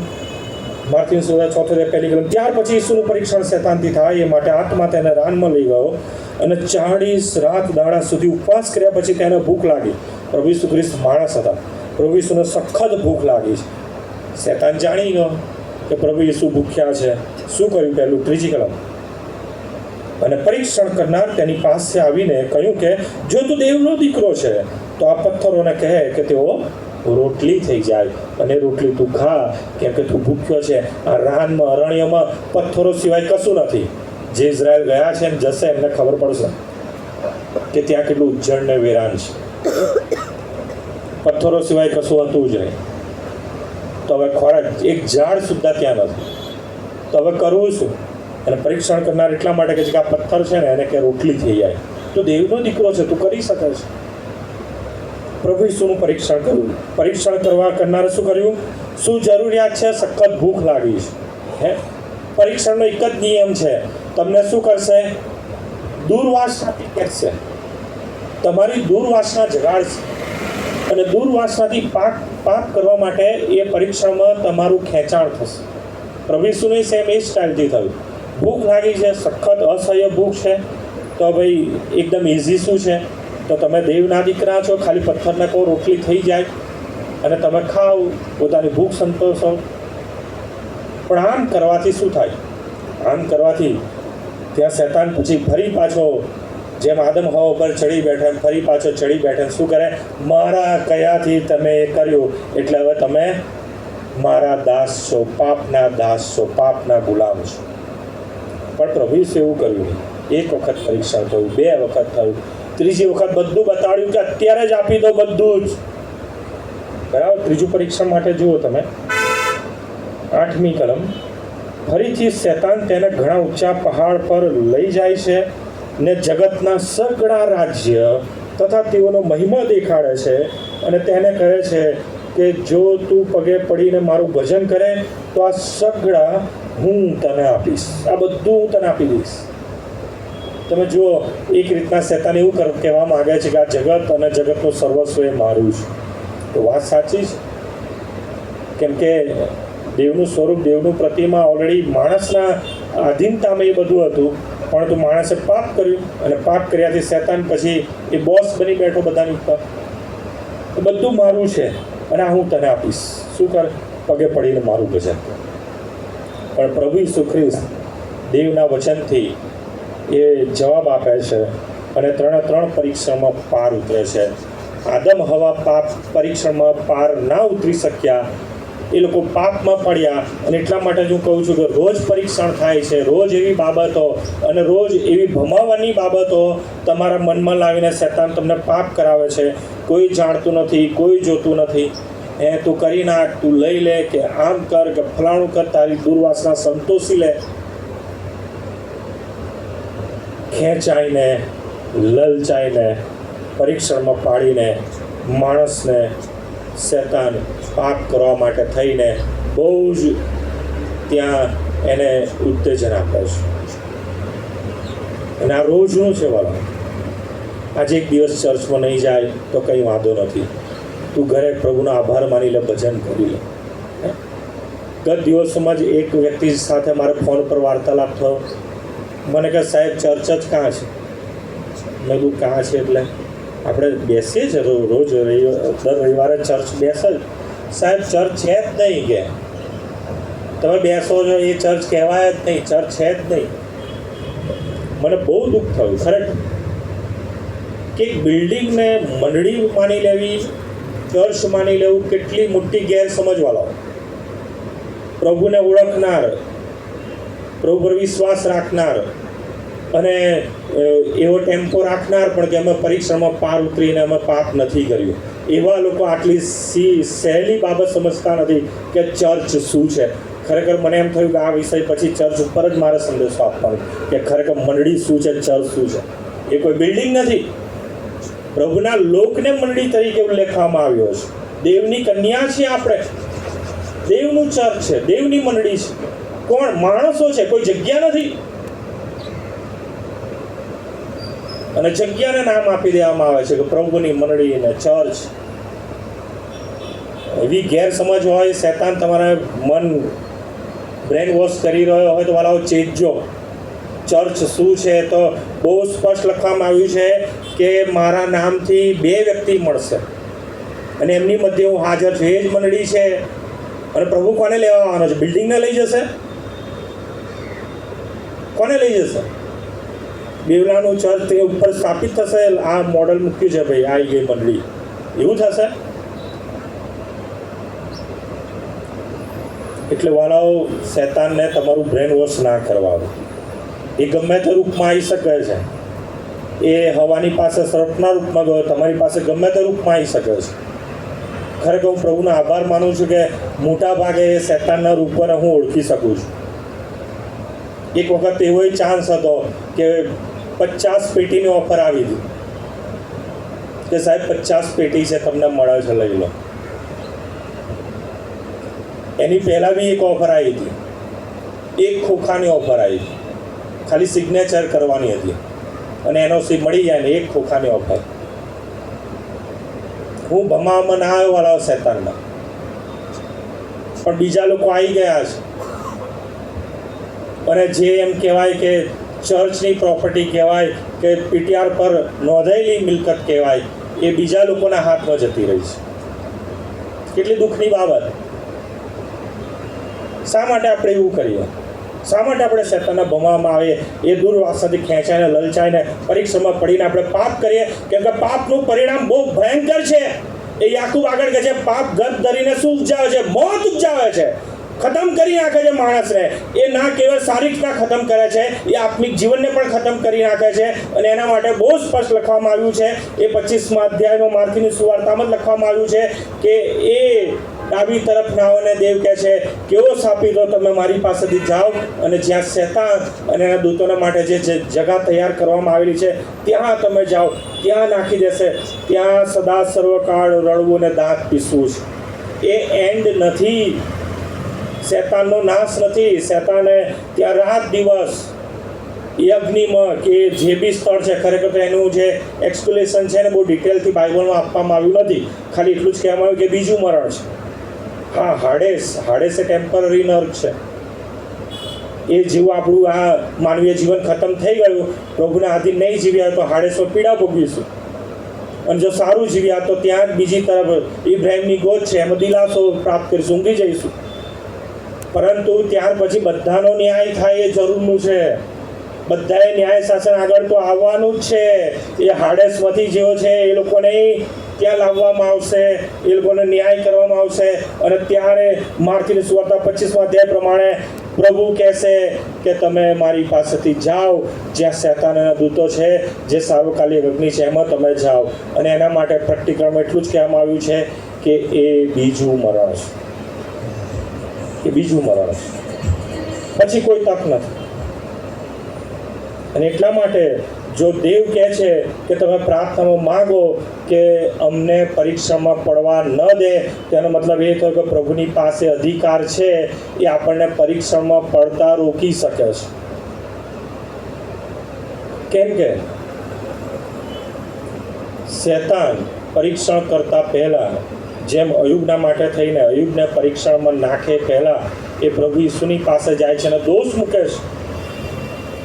માર્કની સુવાર્તા 4થો અધ્યાય 1લી કલમ. ત્યાર પછી ઈસુનું પરીક્ષણ શૈતાનથી થાય એ માટે આત્મા તેને રાનમાં લઈ ગયો અને 40 રાત દાડા સુધી ઉપવાસ કર્યા. પછી તેને ભૂખ લાગી. પ્રભુ ઈસુ ખ્રિસ્ત માણસ હતા, પ્રભુ ઈસુને સખત ભૂખ લાગી છે. શૈતાન જાણી ગયો કે પ્રભુ ઈસુ ભૂખ્યા છે. શું કર્યું? પહેલું 3જી કલમ. અને પરીક્ષણ કરનાર તેની પાસે આવીને કહ્યું કે જો તું દેવનો દીકરો છે તો આ પથ્થરોને કહે કે તેઓ રોટલી થઈ જાય. અને રોટલી તું ખા, કેમ કે તું ભૂખ્યો છે. આ રાનમાં અરણ્યમાં પથ્થરો સિવાય કશું નથી. જે ઇઝરાયલ ગયા છે ને જશે એમને ખબર પડશે કે ત્યાં કેટલું ઉજ્જડ ને વેરાન છે. પથ્થરો સિવાય કશું હતું જ નહીં. તો હવે ખોરાક એક ઝાડ સુદ્ધા ત્યાં નથી. તો હવે કરવું શું? અને પરીક્ષણ કરનાર એટલા માટે કે આ પથ્થર છે ને એને કે રોટલી થઈ જાય. તો દેવનો દીકરો છે, તું કરી શકે છે. પ્રભુ ઈસુનું પરીક્ષણ કર્યું. પરીક્ષણ કરનારે શું કર્યું? શું જરૂરિયાત છે? સખત ભૂખ લાગી છે. પરીક્ષણનો એક જ નિયમ છે, તમને શું કરશે? દુર્વાસનાથી ખેંચશે, તમારી દુર્વાસના જગાડશે. અને દુર્વાસનાથી પાપ કરવા માટે એ પરીક્ષણમાં તમારું ખેંચાણ થશે. પ્રભુ ઈસુની સેમ એ સ્ટાઇલથી થયું. ભૂખ લાગી છે, સખત અસહ્ય ભૂખ છે. તો ભાઈ એકદમ ઇઝી શું છે? તો તમે દેવના દીકરા છો, ખાલી પથ્થરને કહો રોટલી થઈ જાય અને તમે ખાઓ, પોતાની ભૂખ સંતોષો. પણ આમ કરવાથી શું થાય? આમ કરવાથી ત્યાં શૈતાન પછી ફરી પાછો જેમ આદમ હવા ઉપર ચડી બેઠે એમ ફરી પાછો ચડી બેઠે. શું કરે? મારા કયાથી તમે એ કર્યું એટલે હવે તમે મારા દાસ છો, પાપના દાસ છો, પાપના ગુલામ છો. પણ પ્રભુ ઈસુએ એવું કર્યું નહીં. એક વખત પરીક્ષણ થયું, 2 વખત થયું, 3જી વખત બધું બતાડ્યું કે અત્યારે જ આપી દો બધું જ, બરાબર? 3જું પરીક્ષણ માટે જુઓ તમે 8મી કલમ. ફરીથી શૈતાન તેને ઘણા ઊંચા પહાડ પર લઈ જાય છે ને જગતના સગળા રાજ્ય તથા તેઓનો મહિમા દેખાડે છે અને તેને કહે છે કે જો તું પગે પડીને મારું ભજન કરે તો આ સગડા હું તને આપીશ, આ બધું હું તને આપી દઈશ. તમે જુઓ, એક રીતના શેતાન એવું કહેવા માંગે છે કે આ જગત અને જગતનું સર્વસ્વ એ મારું છે. તો વાત સાચી છે, કેમ કે દેવનું સ્વરૂપ, દેવનું પ્રતિમા ઓલરેડી માણસના આધીનતામાં એ બધું હતું, પરંતુ માણસે પાપ કર્યું અને પાપ કર્યાથી શેતાન પછી એ બોસ બની બેઠો બધાની ઉપર. બધું મારું છે અને આ હું તને આપીશ. શું કર? પગે પડીને મારું ભજન કર. પણ પ્રભુ ઈસુ ખ્રિસ્ત દેવના વચનથી એ જવાબ આપે છે અને 3 પરીક્ષામાં પાર ઉતરે છે. આદમ હવા પાપ પરીક્ષણમાં પાર ના ઉતરી શક્યા, એ લોકો પાપમાં પડ્યા. અને એટલા માટે હું કહું છું કે રોજ પરીક્ષણ થાય છે, રોજ એવી બાબતો અને રોજ એવી ભમાવાની બાબતો તમારા મનમાં લાવીને શેતાન તમને પાપ કરાવે છે. કોઈ જાણતું નથી, કોઈ જોતું નથી. તું કરી નાખ, તું લઈ લે, કે આમ કર, કે ફલાણું કર, તારી દુર્વાસના સંતોષી લે. ખેંચાઈને, લલચાઈને, પરીક્ષણમાં પાડીને માણસને શેતાન પાપ કરવા માટે થઈને બહુ જ ત્યાં એને ઉત્તેજન આપે છે. અને આ રોજનું છે વાલા. આજે એક દિવસ ચર્ચમાં નહીં જાય તો કંઈ વાંધો નથી, તું ઘરે પ્રભુનો આભાર માની લે, ભજન કરી લે. ગત દિવસોમાં જ એક વ્યક્તિ સાથે મારે ફોન પર વાર્તાલાપ થયો. મને કહે, સાહેબ ચર્ચ જ કાં છે? મેં કીધું કાં છે એટલે? આપણે બેસીએ જ રોજ દર રવિવારે ચર્ચ બેસે જ. સાહેબ ચર્ચ છે જ નહીં. કે તમે બેસો છો એ ચર્ચ કહેવાય જ નહીં, ચર્ચ છે જ નહીં. મને બહુ દુઃખ થયું ખરેખર કે બિલ્ડિંગને મંડળી માની લેવી, ચર્ચ માની લેવું કેટલી મોટી ગેરસમજવાળો. પ્રભુને ઓળખનાર, પ્રભુ પર વિશ્વાસ રાખનાર અને એવો ટેમ્પો રાખનાર, પણ કે અમે પરીક્ષામાં પાર ઉતરીને અમે પાપ નથી કર્યું, એવા લોકો આટલી સહેલી બાબત સમજતા નથી કે ચર્ચ શું છે. ખરેખર મને એમ થયું કે આ વિષય પછી ચર્ચ ઉપર જ મારે સંદેશો આપવાનો કે ખરેખર મંડળી શું છે, ચર્ચ શું છે. એ કોઈ બિલ્ડિંગ નથી. પ્રભુના લોકને મંડળી તરીકે ઉલ્લેખવામાં આવ્યો છે. દેવની કન્યા છીએ આપણે, દેવનું ચર્ચ છે, દેવની મંડળી છે. કોણ? માણસો છે, કોઈ જગ્યા નથી. અને જગ્યાને નામ આપી દેવામાં આવે છે કે પ્રભુની મંડળી અને ચર્ચ. એવી ગેરસમજ હોય, શેતાન તમારા મન બ્રેન વોશ કરી રહ્યો હોય તો વાલાઓ ચેતજો. ચર્ચ શું છે? તો બહુ સ્પષ્ટ લખવામાં આવ્યું છે કે મારા નામથી 2 વ્યક્તિ મળશે અને એમની મધ્ય હું હાજર છું. એ જ મંડળી છે. અને પ્રભુ કોને લેવા આવવાનો છે? બિલ્ડિંગને લઈ જશે? કોને લઈ જશે? બેવલાનું ચર્ચ તે ઉપર સ્થાપિત થશે. આ મોડલ મૂક્યું છે ભાઈ, આ ગઈ મંડળી, એવું થશે? એટલે વાલાઓ, શેતાનને તમારું બ્રેન વોશ ના કરવાનું. એ ગમે તે રૂપમાં આવી શકે છે. એ હવાની પાસે સર્પના રૂપમાં ગયો, તમારી પાસે ગમે તે રૂપમાં આવી શકે છે. ખરેખર હું પ્રભુનો આભાર માનું છું કે મોટા ભાગે એ શેતાનના રૂપોને હું ઓળખી શકું છું. એક વખત એવો ચાન્સ હતો કે 50 પેટીની ઓફર આવી હતી કે સાહેબ 50 પેટી છે, તમને મળે છે, લઈ લો. એની પહેલાં બી એક ઓફર આવી હતી, 1 ખોખાની ઓફર આવી હતી. ખાલી સિગ્નેચર કરવાની હતી અને એનો મળી જાય ને 1 ખોખાની ઓફર. હું ભમાવામાં ના આવ્યો વાળા શેતાનમાં, પણ બીજા લોકો આવી ગયા છે. અને જે એમ કહેવાય કે ચર્ચની પ્રોપર્ટી કહેવાય કે પીટીઆર પર નોંધાયેલી મિલકત કહેવાય, એ બીજા લોકોના હાથમાં જતી રહી છે. કેટલી દુઃખની બાબત. શા માટે આપણે એવું કરીએ? શા માટે આપણે શેતાનના ભમાવામાં આવીએ? એ દુર્વાસનાથી ખેંચાઈને, લલચાઈને, પરીક્ષામાં પડીને આપણે પાપ કરીએ? કેમ કે પાપનું પરિણામ બહુ ભયંકર છે. એ યાકૂબ આગળ કહે છે, પાપ ગત ધરીને શું ઉપજાવે છે? મોત ઉપજાવે છે, ખતમ કરી નાખે છે માણસને. એ ના કેવળ શારીરિકતા ખતમ કરે છે, એ આત્મિક જીવનને પણ ખતમ કરી નાખે છે. અને એના માટે બહુ સ્પષ્ટ લખવામાં આવ્યું છે, એ 25મા અધ્યાયનો માર્કની સુવાર્તામાં જ લખવામાં આવ્યું છે કે એ ડાબી તરફ નાઓને દેવ કહે છે, કેવો સાપી દો તમે મારી પાસેથી જાઓ, અને જ્યાં શેતાન અને એના દૂતોના માટે જે જગા તૈયાર કરવામાં આવેલી છે ત્યાં તમે જાઓ. ત્યાં નાખી દેશે, ત્યાં સદા સર્વકાળ રડવું અને દાંત પીસવું છે. એ એન્ડ નથી. શેતાનનો નાશ નથી. શેતાને ત્યાં રાત દિવસ એ અગ્નિમાં કે જે બી સ્થળ છે, ખરેખર તો એનું જે એક્સપ્લેનેશન છે ને બહુ ડિટેલથી બાઇબલમાં આપવામાં આવ્યું નથી. ખાલી એટલું જ કહેવામાં આવ્યું કે બીજું મરણ છે. હા, હાડેસ એ ટેમ્પરરી નર્ક છે. એ જેવું આપણું આ માનવીય જીવન ખતમ થઈ ગયું, પ્રભુના આધીન નહીં જીવ્યા તો હાડેસમાં પીડા ભોગવીશું. અને જો સારું જીવ્યા તો ત્યાં બીજી તરફ ઇબ્રાહિમની ગોદ છે, એમાં દિલાસો પ્રાપ્ત કરીશું, ઊંઘી જઈશું. પરંતુ ત્યાર પછી બધાનો ન્યાય થાય એ જરૂરનું છે. બધાએ ન્યાય શાસન આગળ તો આવવાનું જ છે. એ હાડેસમાંથી જેવો છે એ લોકોને ત્યાં લાવવામાં આવશે, એ લોકોને ન્યાય કરવામાં આવશે. અને ત્યારે માર્કની સુવાર્તા 25મા અધ્યાય પ્રમાણે પ્રભુ કહેશે કે તમે મારી પાસેથી જાઓ, જ્યાં શેતાનના દૂતો છે, જે સાર્વકાલિક અગ્નિ છે, એમાં તમે જાઓ. અને એના માટે પ્રેક્ટિકલમાં એટલું જ કહેવામાં આવ્યું છે કે એ બીજું મરણ છે. એ બીજું મરણ છે, પછી કોઈ તક નથી. અને એટલા માટે જો દેવ કહે છે કે તમે પ્રાર્થનામાં માગો કે અમને પરીક્ષામાં પડવા ન દે, તેનો મતલબ એ થયો કે પ્રભુની પાસે અધિકાર છે, એ આપણને પરીક્ષામાં પડતા રોકી શકે છે. કેમ કે શેતાન પરીક્ષણ કરતા પહેલા, જેમ અયુબના માટે થઈને અયુબને પરીક્ષણમાં નાખે પહેલા એ પ્રભુ ઈસુની પાસે જાય છે અને દોષ મૂકે છે.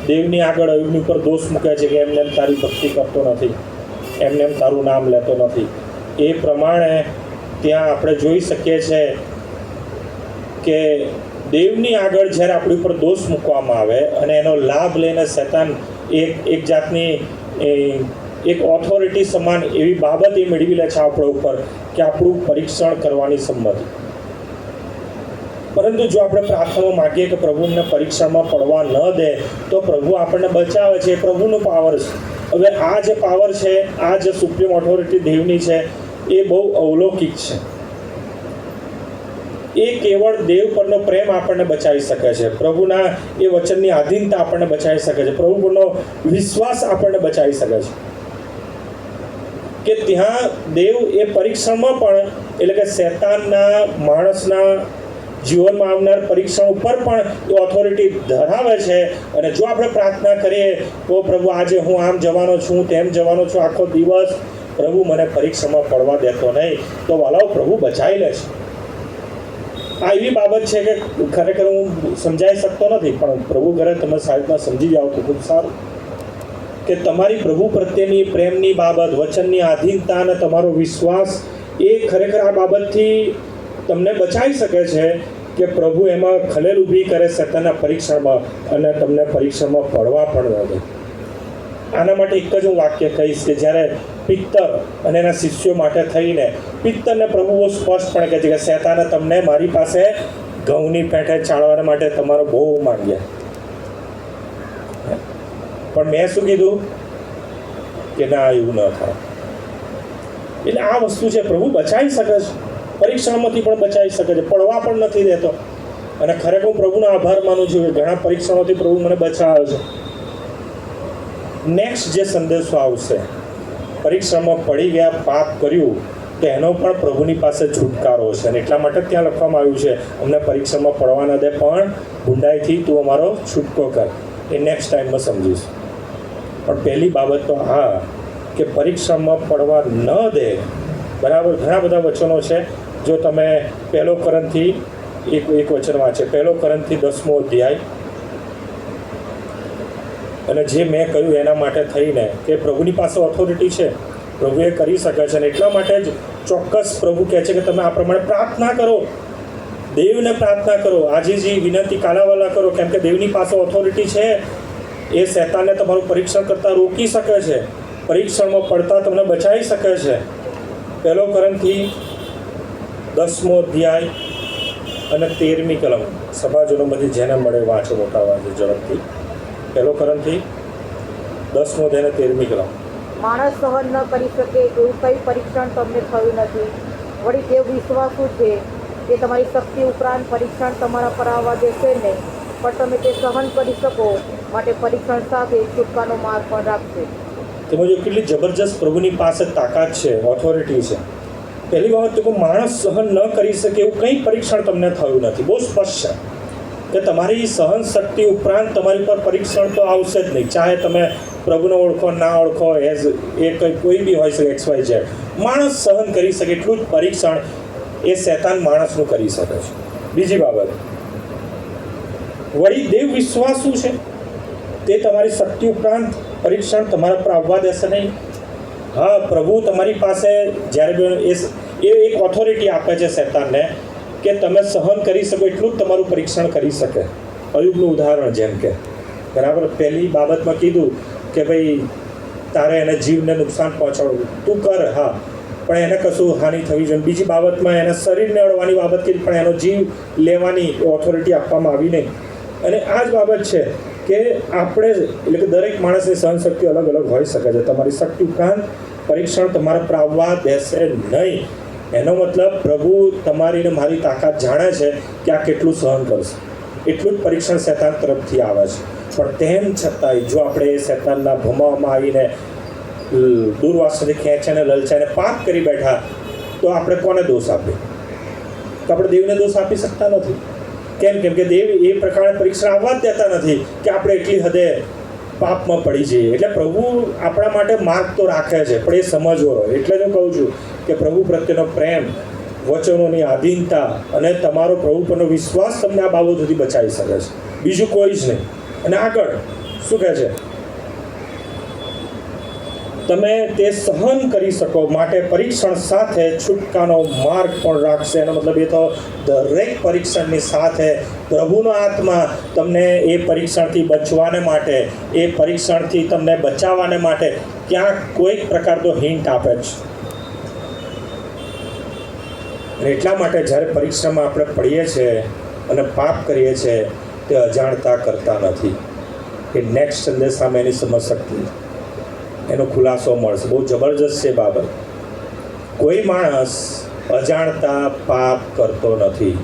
દેવની આગળ અયુબની ઉપર દોષ મૂકે છે કે એમને એમ તારી ભક્તિ કરતો નથી, એમને એમ તારું નામ લેતો નથી. એ પ્રમાણે ત્યાં આપણે જોઈ શકીએ છીએ કે દેવની આગળ જ્યારે આપણી ઉપર દોષ મૂકવામાં આવે અને એનો લાભ લઈને શેતાન એક જાતની એક ઓથોરિટી સમાન એવી બાબત એ મેળવી લે છે આપણા ઉપર કે આપણું પરીક્ષણ કરવાની સંમતિ. પરંતુ જો આપણે પ્રાર્થનામાં માગીએ કે પ્રભુ અમને પરીક્ષામાં પડવા ન દે, તો પ્રભુ આપણને બચાવે છે. એ પ્રભુનો પાવર છે. હવે આ જે પાવર છે, આ જે સુપ્રીમ ઓથોરિટી દેવની છે, એ બહુ અવલૌકિક છે. એ કેવળ દેવ પરનો પ્રેમ આપણને બચાવી શકે છે. પ્રભુના એ વચનની આધીનતા આપણને બચાવી શકે છે. પ્રભુ પરનો વિશ્વાસ આપણને બચાવી શકે છે. કે ત્યાં દેવ એ પરીક્ષણમાં પણ, એટલે કે શેતાનના માણસના જીવનમાં આવનાર પરીક્ષણ ઉપર પણ એ ઓથોરિટી ધરાવે છે. અને જો આપણે પ્રાર્થના કરીએ તો પ્રભુ આજે હું આમ જવાનો છું, તેમ જવાનો છું, આખો દિવસ પ્રભુ મને પરીક્ષામાં પડવા દેતો નહીં, તો વાલાઓ પ્રભુ બચાવી લે છે. આ એવી બાબત છે કે ખરેખર હું સમજાવી શકતો નથી, પણ પ્રભુ ઘરે તમે સાહેબમાં સમજી જાઓ તો ખૂબ સારું. કે તમારી પ્રભુ પ્રત્યેની પ્રેમની બાબત, વચનની આધીનતા અને તમારો વિશ્વાસ એ ખરેખર આ બાબતથી તમને બચાવી શકે છે કે પ્રભુ એમાં ખલેલ ઊભી કરે શેતાનના પરીક્ષણમાં અને તમને પરીક્ષામાં પડવા પણ ન દે. આના માટે એક જ હું વાક્ય કહીશ કે જ્યારે પિત્તર અને એના શિષ્યો માટે થઈને પિત્તરને પ્રભુ બહુ સ્પષ્ટપણે કહે છે કે શેતાને તમને મારી પાસે ઘઉંની પેઠે ચાળવા માટે તમારો બહુ માંગ્યા, પણ મેં શું કીધું કે ના, એવું ન થાય. એટલે આ વસ્તુ છે, પ્રભુ બચાવી શકે છે, પરીક્ષણમાંથી પણ બચાવી શકે છે, પડવા પણ નથી દેતો. અને ખરેખર હું પ્રભુનો આભાર માનું છું કે ઘણા પરીક્ષણોથી પ્રભુ મને બચાવે છે. નેક્સ્ટ જે સંદેશો આવશે, પરીક્ષામાં પડી ગયા, પાપ કર્યું, તો એનો પણ પ્રભુની પાસે છુટકારો છે. અને એટલા માટે ત્યાં લખવામાં આવ્યું છે અમને પરીક્ષામાં પડવા ન દે, પણ ભૂંડાઈથી તું અમારો છૂટકો કર. એ નેક્સ્ટ ટાઈમમાં સમજીશ. પણ પહેલી બાબત તો હા કે પરીક્ષામાં પડવા ન દે. બરાબર, ઘણા બધા વચનો છે. જો તમે 1 કોરિન્થી એક વચન વાંચે, 1 કોરિન્થી 10મો અધ્યાય, અને જે મેં કહ્યું એના માટે થઈને કે પ્રભુની પાસે ઓથોરિટી છે, પ્રભુ એ કરી શકે છે. અને એટલા માટે જ ચોક્કસ પ્રભુ કહે છે કે તમે આ પ્રમાણે પ્રાર્થના કરો, દેવને પ્રાર્થના કરો, આજીજી વિનંતી કાલાવાલા કરો, કેમ કે દેવની પાસે ઓથોરિટી છે. એ શેતાનને તમારું પરીક્ષણ કરતાં રોકી શકે છે, પરીક્ષણમાં પડતા તમને બચાવી શકે છે. 1 કોરિન્થી 10મો અધ્યાય અને 13મી કલમ, સભાજનોમાંથી જેને મળે વાંચો મોટા વાંચે ઝડપથી. 1 કોરિન્થી 10મો અધ્યાય અને 13મી કલમ. માણસ સહન ન કરી શકે એવું કઈ પરીક્ષણ તમને થયું નથી. વળી દેવ વિશ્વાસુ છે કે તમારી શક્તિ ઉપરાંત પરીક્ષણ તમારા પર આવવા દેશે નહીં, પણ તમે તે સહન કરી શકો માટે પરીક્ષણ સાથે છૂટકાનો માર્ગ પણ રાખશે. તેમાં જો કેટલી જબરજસ્ત પ્રભુની પાસે તાકાત છે, ઓથોરિટી છે. પહેલી બાબત તો કોઈ માણસ સહન ન કરી શકે એવું કંઈ પરીક્ષણ તમને થયું નથી. બહુ સ્પષ્ટ છે કે તમારી સહન શક્તિ ઉપરાંત તમારી પર પરીક્ષણ તો આવશે જ નહીં. ચાહે તમે પ્રભુને ઓળખો ના ઓળખો, એ કોઈ બી હોય શકે, XYZ. માણસ સહન કરી શકે એટલું જ પરીક્ષણ એ શૈતાન માણસનું કરી શકે છે. બીજી બાબત, વળી દેવ વિશ્વાસુ છે, તે તમારી શક્તિ ઉપરાંત પરીક્ષણ તમારા પર આવવા દેશે નહીં. હા, પ્રભુ તમારી પાસે જ્યારે એ એક ઓથોરિટી આપે છે શૈતાનને કે તમે સહન કરી શકો એટલું જ તમારું પરીક્ષણ કરી શકે. અયુબનું ઉદાહરણ જેમ કે, બરાબર, પહેલી બાબતમાં કીધું કે ભાઈ તારે એને જીવને નુકસાન પહોંચાડવું, તું કર, હા, પણ એને કશું હાનિ થવી જોઈએ. બીજી બાબતમાં એને શરીરને અડવાની બાબત કીધી, પણ એનો જીવ લેવાની ઓથોરિટી આપવામાં આવી નહીં. અને આ જ બાબત છે કે આપણે, એટલે કે દરેક માણસની સહનશક્તિ અલગ અલગ હોઈ શકે છે. તમારી શક્તિ ઉપરાંત પરીક્ષણ તમારા પર આવવા દેશે નહીં. એનો મતલબ પ્રભુ તમારી ને મારી તાકાત જાણે છે કે આ કેટલું સહન કરશે. એટલું જ પરીક્ષણ શૈતાન તરફથી આવે છે. પણ તેમ છતાંય જો આપણે એ શૈતાનના ભમાવામાં આવીને દુર્વાસનાથી ખેંચાઈને લલચાઈને પાપ કરી બેઠા તો આપણે કોને દોષ આપીએ? તો આપણે દેવને દોષ આપી શકતા નથી. કેમ કે દેવ એ પ્રકારે પરીક્ષા આવવા જ દેતા નથી કે આપણે એટલી હદે પાપમાં પડી જઈએ. એટલે પ્રભુ આપણા માટે માર્ગ તો રાખે છે, પણ એ સમજવો હોય. એટલે જ હું કહું છું કે પ્રભુ પ્રત્યેનો પ્રેમ, વચનોની આધીનતા અને તમારો પ્રભુ પરનો વિશ્વાસ તમને આ બાબતોથી બચાવી શકે છે, બીજું કોઈ જ નહીં. અને આગળ શું કહે છે? તમે તે સહન કરી શકો માટે પરીક્ષણ સાથે છૂટકાનો માર્ગ પણ રાખશે. એનો મતલબ એ તો દરેક પરીક્ષણની સાથે પ્રભુનો આત્મા તમને એ પરીક્ષણથી બચવાને માટે, એ પરીક્ષણથી તમને બચાવવાને માટે ક્યાંક કોઈક પ્રકારનો હિન્ટ આપે છે. અને એટલા માટે જ્યારે પરીક્ષામાં આપણે પડીએ છીએ અને પાપ કરીએ છીએ તે અજાણતા કરતા નથી. કે નેક્સ્ટ સંદેશ સામે એની સમજ શક્તિ, એનો ખુલાસો મળશે. બહુ જબરજસ્ત છે બાબત. કોઈ માણસ અજાણતા પાપ કરતો નથી.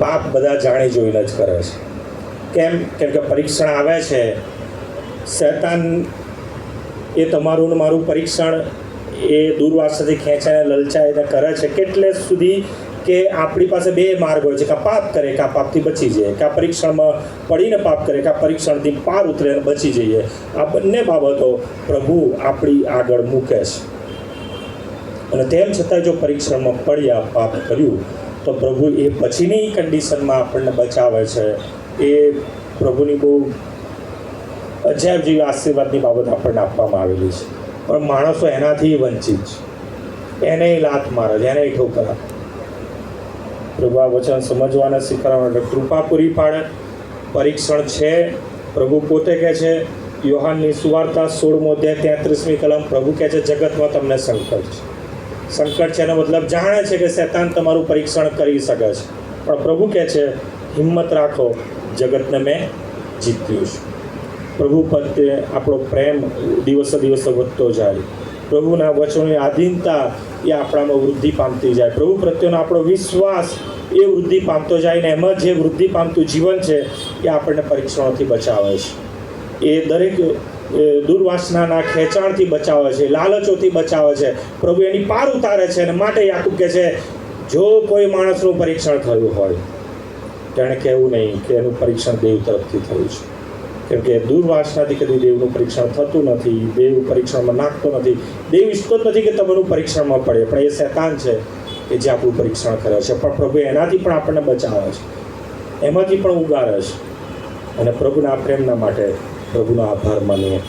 પાપ બધા જાણી જોઈને જ કરે છે. કેમ કે પરીક્ષણ આવે છે. શૈતાન એ તમારું ને મારું પરીક્ષણ એ દુર્વાસનાથી ખેંચાઈને લલચાઈને કરે છે. કેટલે સુધી કે આપણી પાસે બે માર્ગ હોય છે, કે પાપ કરે કે આ પાપથી બચી જાય, કે આ પરીક્ષણમાં પડીને પાપ કરે કે આ પરીક્ષણથી પાર ઉતરે અને બચી જઈએ. આ બંને બાબતો પ્રભુ આપણી આગળ મૂકે છે. અને તેમ છતાં જો પરીક્ષણમાં પડ્યા, પાપ કર્યું, તો પ્રભુ એ પછીની કન્ડિશનમાં આપણને બચાવે છે. એ પ્રભુની બહુ અજાયબ જેવી આશીર્વાદની બાબત આપણને આપવામાં આવેલી છે. પણ માણસો એનાથી વંચિત છે. એને લાત મારે છે, એને ઠોકર આપે. પ્રભુ આ વચન સમજવાના શીખવવા માટે કૃપા પૂરી પાડે. પરીક્ષણ છે. પ્રભુ પોતે કહે છે, યોહાનની સુવાર્તા 16મો અધ્યાય 33મી કલમ, પ્રભુ કહે છે જગતમાં તમને સંકટ છે. સંકટ છે એનો મતલબ જાણે છે કે શૈતાન તમારું પરીક્ષણ કરી શકે છે. પણ પ્રભુ કહે છે હિંમત રાખો, જગતને મેં જીત્યું છે. પ્રભુ પ્રત્યે આપણો પ્રેમ દિવસે દિવસે વધતો જાય. પ્રભુના વચનોની આધીનતા એ આપણામાં વૃદ્ધિ પામતી જાય. પ્રભુ પ્રત્યેનો આપણો વિશ્વાસ એ વૃદ્ધિ પામતો જાય. ને એમાં જે વૃદ્ધિ પામતું જીવન છે એ આપણને પરીક્ષણોથી બચાવે છે. એ દરેક દુર્વાસનાના ખેંચાણથી બચાવે છે, લાલચોથી બચાવે છે. પ્રભુ એની પાર ઉતારે છે. અને માટે યાકૂબ કહે છે, જો કોઈ માણસનું પરીક્ષણ થયું હોય, તેણે કહેવું નહીં કે એનું પરીક્ષણ દેવ તરફથી થયું છે. કેમ કે દુર્વાસનાથી કદી દેવનું પરીક્ષણ થતું નથી. દેવ પરીક્ષણમાં નાખતો નથી. દેવ ઈચ્છતો જ નથી કે તમારું પરીક્ષણમાં પડે, પણ એ શૈતાન છે કે જે આપણું પરીક્ષણ કરે છે. પણ પ્રભુ એનાથી પણ આપણને બચાવે છે, એમાંથી પણ ઉગારે છે. અને પ્રભુના પ્રેમના માટે પ્રભુનો આભાર માનીએ.